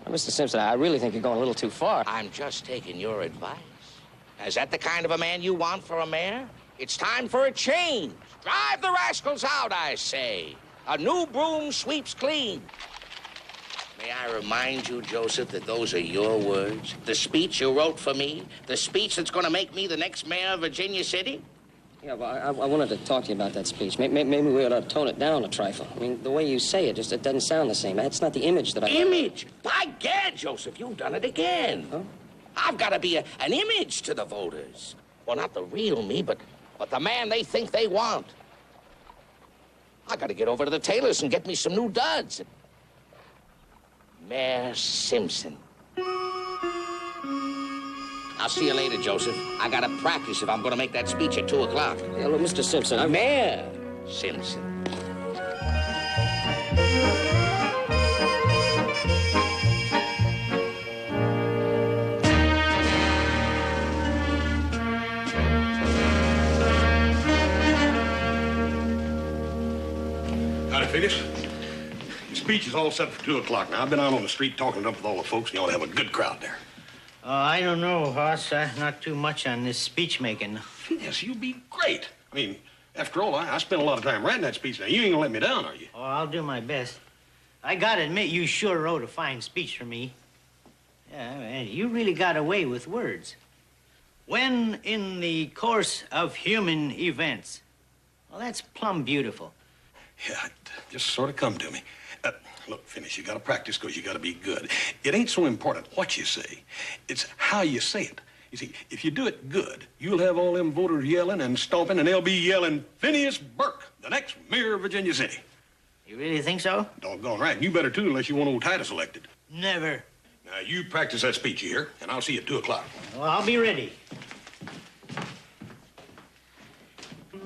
Well, Mr. Simpson, I really think you're going a little too far. I'm just taking your advice. Is that the kind of a man you want for a mayor? It's time for a change. Drive the rascals out, I say. A new broom sweeps clean. May I remind you, Joseph, that those are your words? The speech you wrote for me? The speech that's going to make me the next mayor of Virginia City? Yeah, well, I wanted to talk to you about that speech. Maybe we ought to tone it down a trifle. I mean, the way you say it, it doesn't sound the same. It's not the image that I... Image? By gad, Joseph, you've done it again. Huh? I've got to be an image to the voters. Well, not the real me, but the man they think they want. I got to get over to the tailor's and get me some new duds. Mayor Simpson. I'll see you later, Joseph. I got to practice if I'm going to make that speech at 2 o'clock. Yeah, look, Mr. Simpson, Mayor Simpson. Howdy, Phineas. The speech is all set for 2 o'clock. Now, I've been out on the street talking it up with all the folks, and you ought to have a good crowd there. I don't know, Hoss. Not too much on this speech making. Phineas, you'll be great. I mean, after all, I spent a lot of time writing that speech. Now, you ain't gonna let me down, are you? Oh, I'll do my best. I gotta admit, you sure wrote a fine speech for me. Yeah, man, you really got away with words. When in the course of human events. Well, that's plumb beautiful. Yeah, it just sort of come to me. Look, Phineas, you gotta practice because you gotta be good. It ain't so important what you say. It's how you say it. You see, if you do it good, you'll have all them voters yelling and stomping, and they'll be yelling, Phineas Burke, the next mayor of Virginia City. You really think so? Doggone right. You better, too, unless you want old Titus elected. Never. Now, you practice that speech here, and I'll see you at 2 o'clock. Well, I'll be ready.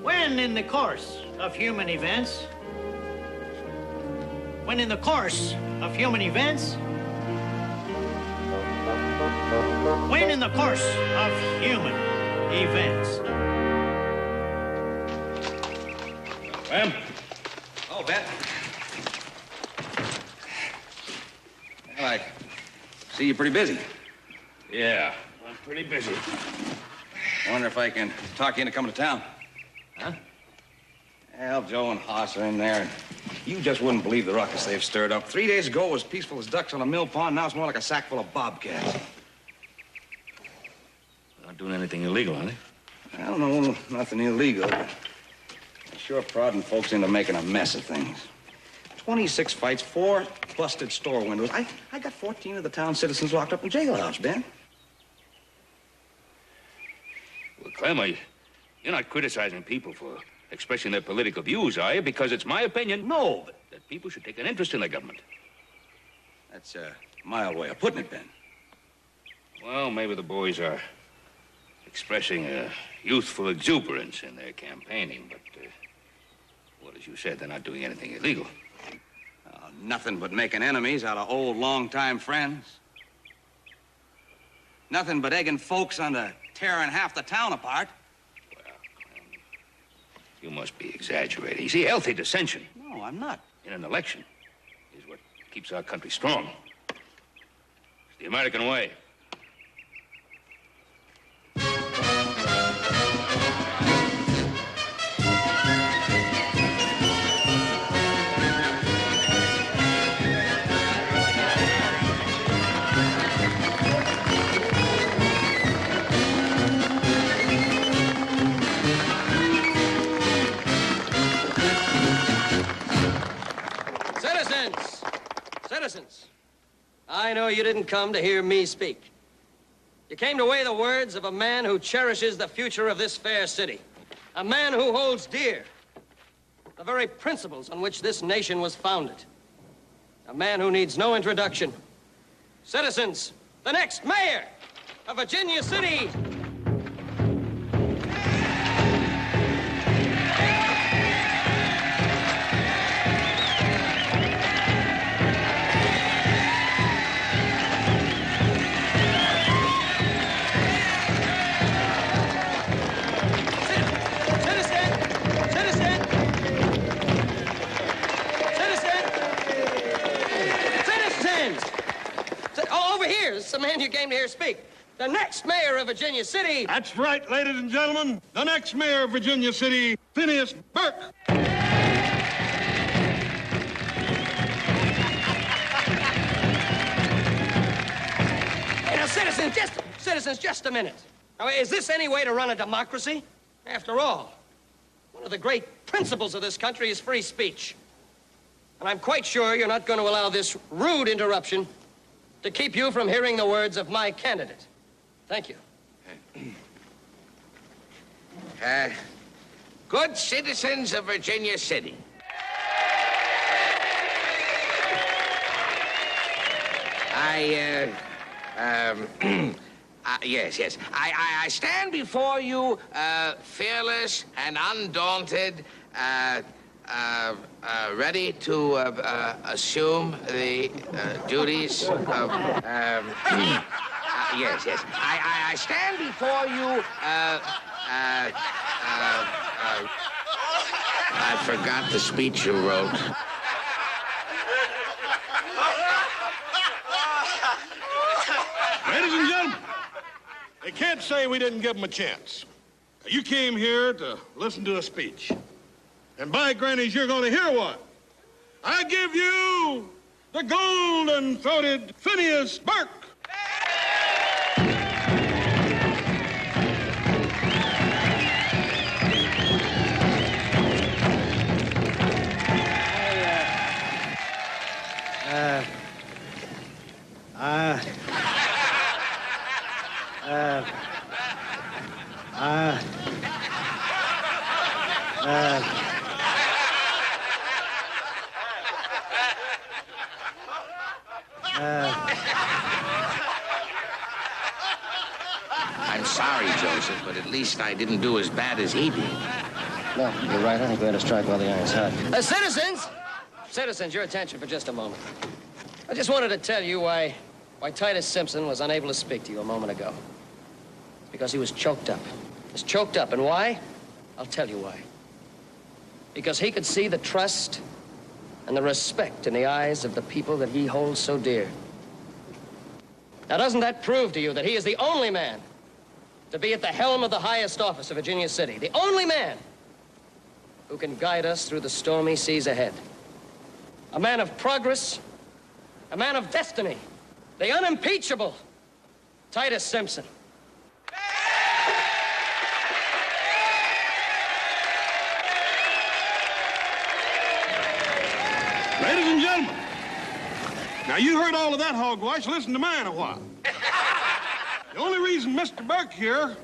When in the course of human events... When in the course of human events... When in the course of human events... Ma'am? Oh, Ben. Well, I see you're pretty busy. Yeah, I'm pretty busy. I wonder if I can talk you into coming to town. Huh? Well, Joe and Hoss are in there, and you just wouldn't believe the ruckus they've stirred up. 3 days ago, it was peaceful as ducks on a mill pond. Now it's more like a sack full of bobcats. Not doing anything illegal, are they? Well, no, nothing illegal. They're sure prodding folks into making a mess of things. 26 fights, 4 busted store windows. I got 14 of the town citizens locked up in jailhouse, Ben. Well, Clem, you're not criticizing people for expressing their political views, are you? Because it's my opinion, no, that people should take an interest in the government. That's a mild way of putting it, Ben. Well, maybe the boys are expressing a youthful exuberance in their campaigning, but, well, as you said, they're not doing anything illegal. Nothing but making enemies out of old, long-time friends. Nothing but egging folks on to tearing half the town apart. You must be exaggerating. You see, healthy dissension. No, I'm not. In an election is what keeps our country strong. The American way. Citizens, I know you didn't come to hear me speak. You came to weigh the words of a man who cherishes the future of this fair city. A man who holds dear the very principles on which this nation was founded. A man who needs no introduction. Citizens, the next mayor of Virginia City. It's the man you came to hear speak. The next mayor of Virginia City. That's right, ladies and gentlemen. The next mayor of Virginia City, Phineas Burke. Hey, now, citizens, just a minute. Now, is this any way to run a democracy? After all, one of the great principles of this country is free speech. And I'm quite sure you're not going to allow this rude interruption to keep you from hearing the words of my candidate. Thank you. Good citizens of Virginia City. Yes. I stand before you fearless and undaunted, ready to assume the duties of... yes. I stand before you, I forgot the speech you wrote. Ladies and gentlemen, they can't say we didn't give them a chance. You came here to listen to a speech. And by grannies, you're going to hear one. I give you the golden-throated Phineas Burke. I'm sorry, Joseph, but at least I didn't do as bad as he did. No, you're right. I think we ought to strike while the iron's hot. Citizens, your attention for just a moment. I just wanted to tell you why Titus Simpson was unable to speak to you a moment ago. Because he was choked up. He was choked up, and why? I'll tell you why. Because he could see the trust and the respect in the eyes of the people that he holds so dear. Now, doesn't that prove to you that he is the only man to be at the helm of the highest office of Virginia City? The only man who can guide us through the stormy seas ahead. A man of progress, a man of destiny, the unimpeachable Titus Simpson. Ladies and gentlemen, now you heard all of that hogwash. Listen to mine a while. The only reason Mr. Burke here,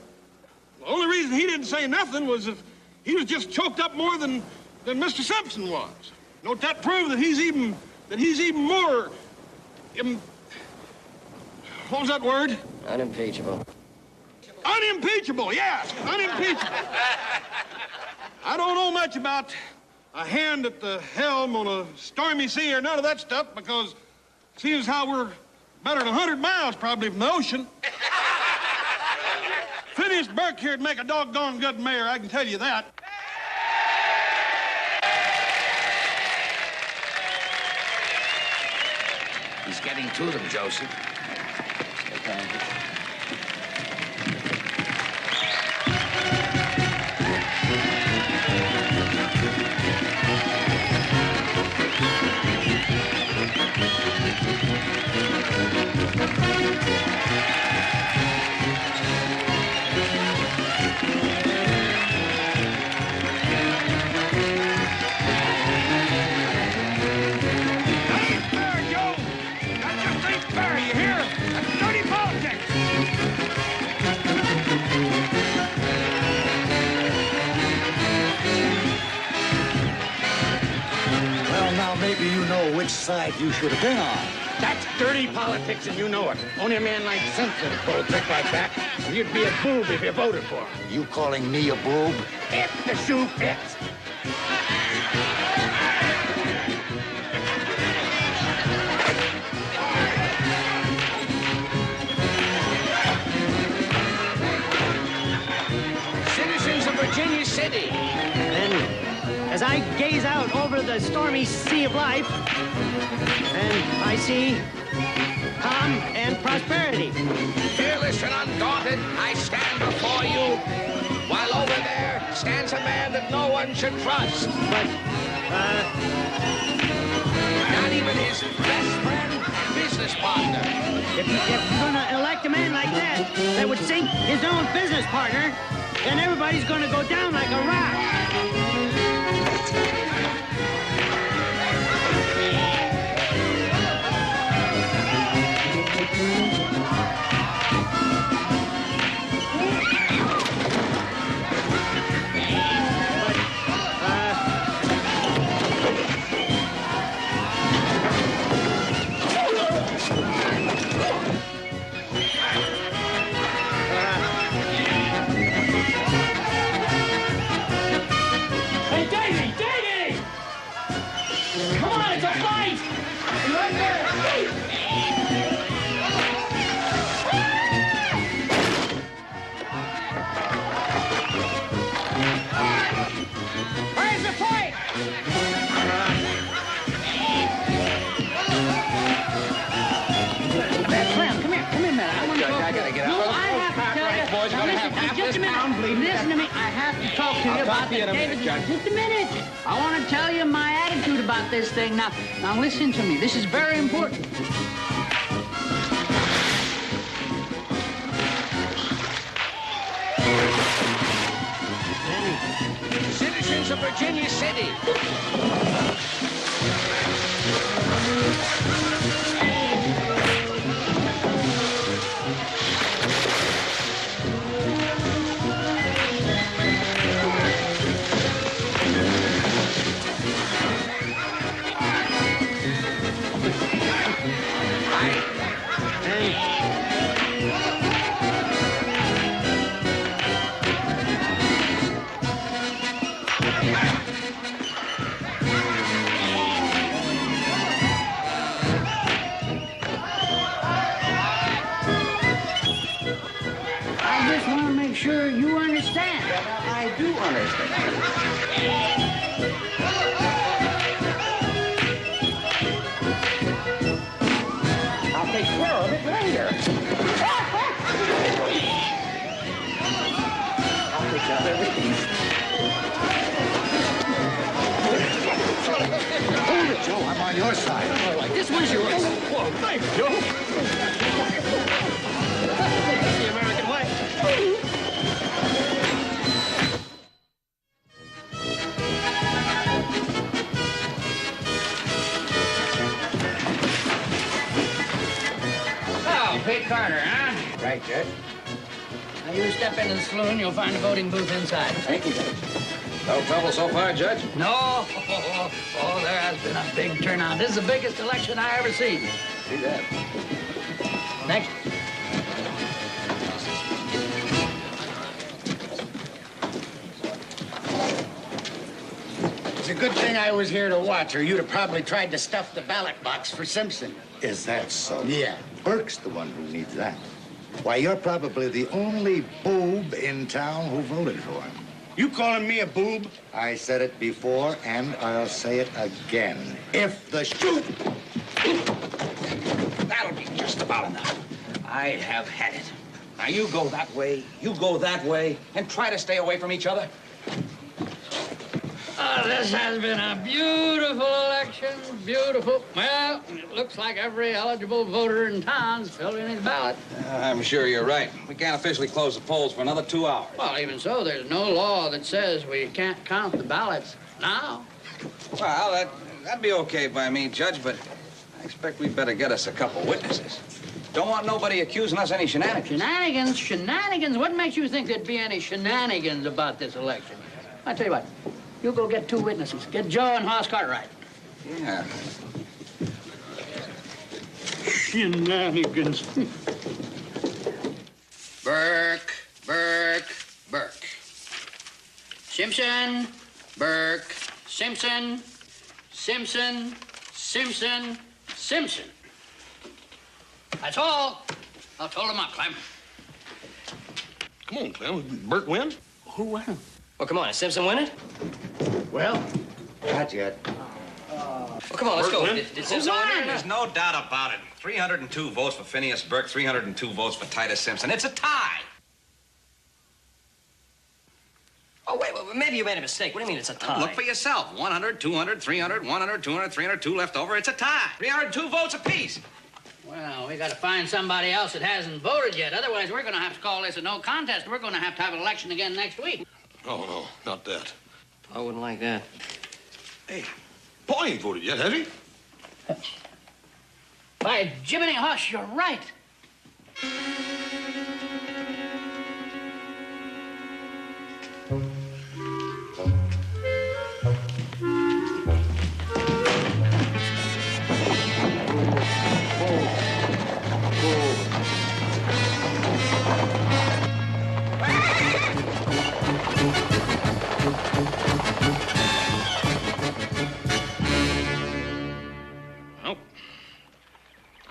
the only reason he didn't say nothing was if he was just choked up more than Mr. Simpson was. Don't that prove that he's even more, what was that word? Unimpeachable. Unimpeachable, yes, unimpeachable. I don't know much about a hand at the helm on a stormy sea or none of that stuff because seeing as how we're better than 100 miles probably from the ocean. Phineas Burke here'd make a doggone good mayor, I can tell you that. He's getting to them, Joseph. side you should have been on. That's dirty politics, and you know it. Only a man like Simpson would pull a trick like that. And you'd be a boob if you voted for him. You calling me a boob? If the shoe fits. Citizens of Virginia City. And as I gaze out over the stormy sea of life, and I see calm and prosperity. Fearless and undaunted, I stand before you, while over there stands a man that no one should trust. But, not even his best friend and business partner. If you're gonna elect a man like that would sink his own business partner, then everybody's gonna go down like a rock. Hey, Davey! Davey! Come on, it's a fight! Right there! Where's the fight? Clem, come here a minute. I want to talk I gotta get out. No, I have to tell you. Boys, you're gonna have half just this a minute. pound bleeding. Listen to me. I have to talk to you I'll about talk to you in a minute, David. Judge. Just a minute. I want to tell you my attitude about this thing. Now listen to me. This is very important. Citizens of Virginia City. I just want to make sure you understand. I do understand. I'll take care of it later. I'll take care of everything. Hold it, Joe. I'm on your side. All right, this one's yours. Whoa, thanks, Joe. That's the American way. Oh, Pete Carter, huh? Right, Judge. Now you step into the saloon, you'll find a voting booth inside. Thank you, Judge. No trouble so far, Judge? No. Oh, there has been a big turnout. This is the biggest election I ever seen. See that? Next. It's a good thing I was here to watch, or you'd have probably tried to stuff the ballot box for Simpson. Is that so? Yeah. Burke's the one who needs that. Why, you're probably the only boob in town who voted for him. You calling me a boob? I said it before, and I'll say it again. If the shoot... That'll be just about enough. I have had it. Now, you go that way, you go that way, and try to stay away from each other. Oh, this has been a beautiful election. Beautiful. Well, it looks like every eligible voter in town's filled in his ballot. I'm sure you're right. We can't officially close the polls for another 2 hours. Well, even so, there's no law that says we can't count the ballots now. Well, that'd be okay by me, Judge, but I expect we'd better get us a couple witnesses. Don't want nobody accusing us any shenanigans. Shenanigans? Shenanigans? What makes you think there'd be any shenanigans about this election? I tell you what, you go get 2 witnesses. Get Joe and Hoss Cartwright. Yeah. Shenanigans. Burke. Simpson, Burke, Simpson, Simpson, Simpson, Simpson. That's all. I'll total them up, Clem. Come on, Clem. Burt win? Who won? Well, come on. Is Simpson winning? Well, not yet. Well, come on, let's go. Did Simpson win or There's not? no doubt about it. 302 votes for Phineas Burke, 302 votes for Titus Simpson. It's a tie. Oh, wait, maybe you made a mistake. What do you mean it's a tie? Look for yourself. 100, 200, 300, 100, 200, 302 left over. It's a tie. 302 votes apiece. Well, we got to find somebody else that hasn't voted yet. Otherwise, we're going to have to call this a no contest. We're going to have an election again next week. Oh, no, not that. I wouldn't like that. Hey, Paul ain't voted yet, has he? By Jiminy Hush, you're right.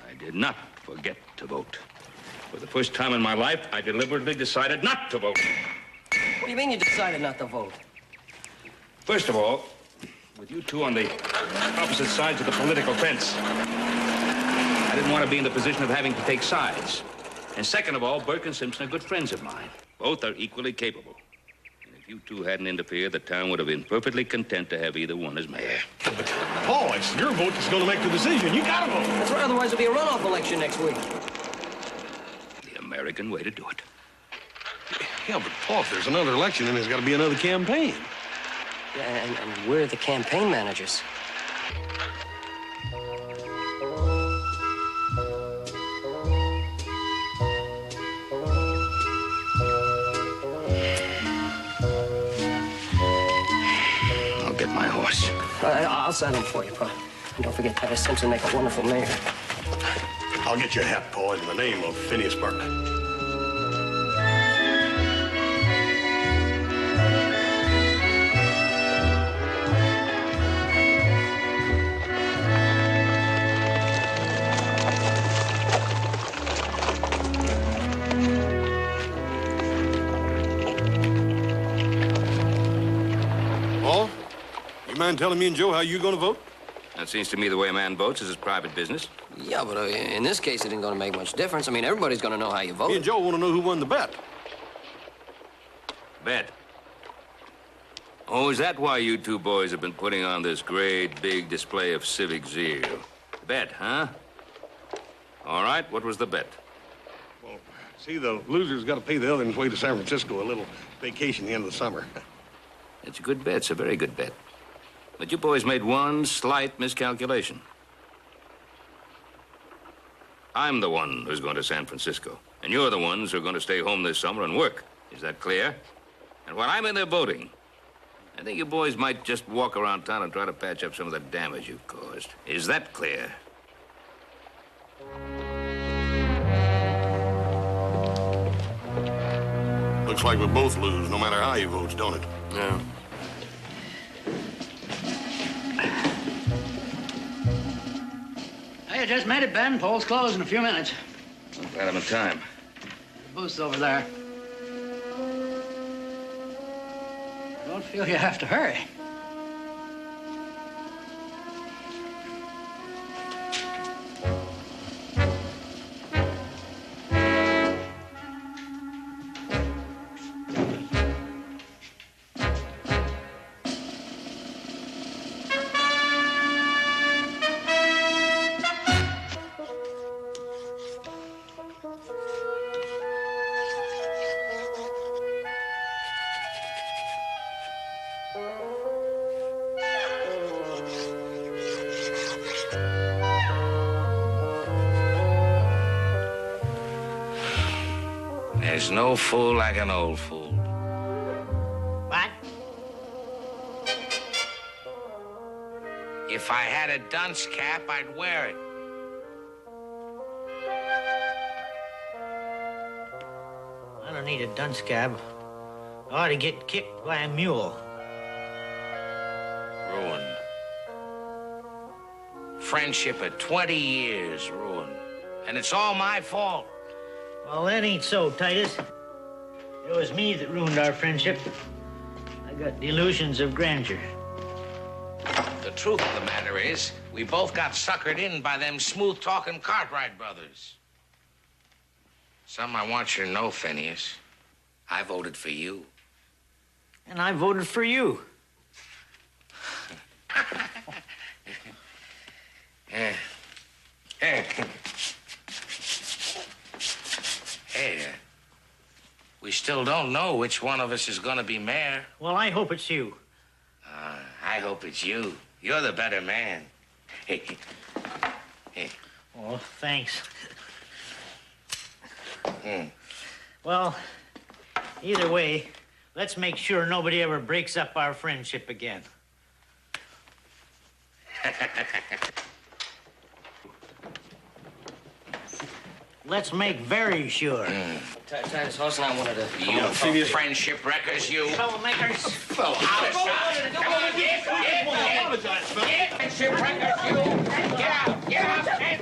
I did not forget to vote. For the first time in my life, I deliberately decided not to vote. What do you mean you decided not to vote? First of all, with you two on the opposite sides of the political fence, I didn't want to be in the position of having to take sides. And second of all, Burke and Simpson are good friends of mine. Both are equally capable. And if you two hadn't interfered, the town would have been perfectly content to have either one as mayor. But, Paul, it's your vote that's going to make the decision. You got to vote. That's right, otherwise there'll be a runoff election next week. The American way to do it. Yeah, but Paul, if there's another election, then there's got to be another campaign. Yeah, and we're the campaign managers. I'll get my horse. I'll sign him for you, Pa. And don't forget, Titus Simpson make a wonderful mayor. I'll get you a hat, Paul, in the name of Phineas Burke. Paul, you mind telling me and Joe how you going to vote? That seems to me the way a man votes is his private business. Yeah, but in this case, it ain't gonna make much difference. I mean, everybody's gonna know how you vote. Me and Joe want to know who won the bet. Bet. Oh, is that why you two boys have been putting on this great big display of civic zeal? Bet, huh? All right, what was the bet? Well, see, the loser's got to pay the other one's way to San Francisco, a little vacation at the end of the summer. It's a good bet. It's a very good bet. But you boys made one slight miscalculation. I'm the one who's going to San Francisco, and you're the ones who are going to stay home this summer and work. Is that clear? And while I'm in there voting, I think you boys might just walk around town and try to patch up some of the damage you've caused. Is that clear? Looks like we both lose, no matter how he votes, don't it? Yeah. Hey, you just made it, Ben. Polls close in a few minutes. I'm glad I'm in time. The booth's over there. Don't feel you have to hurry. There's no fool like an old fool. What? If I had a dunce cap, I'd wear it. don't need a dunce cab. I ought to get kicked by a mule. Ruined. Friendship of 20 years ruined. And it's all my fault. Well, that ain't so, Titus. It was me that ruined our friendship. I got delusions of grandeur. The truth of the matter is, we both got suckered in by them smooth-talking Cartwright brothers. Something I want you to know, Phineas. I voted for you. And I voted for you. Hey, we still don't know which one of us is going to be mayor. Well, I hope it's you. I hope it's you. You're the better man. Oh, thanks. Well, either way, let's make sure nobody ever breaks up our friendship again. Let's make very sure. Titus Horse and I wanted to... You friendship wreckers, you. Troublemakers. Out of sight. Come on, get. Friendship wreckers, you. Get out.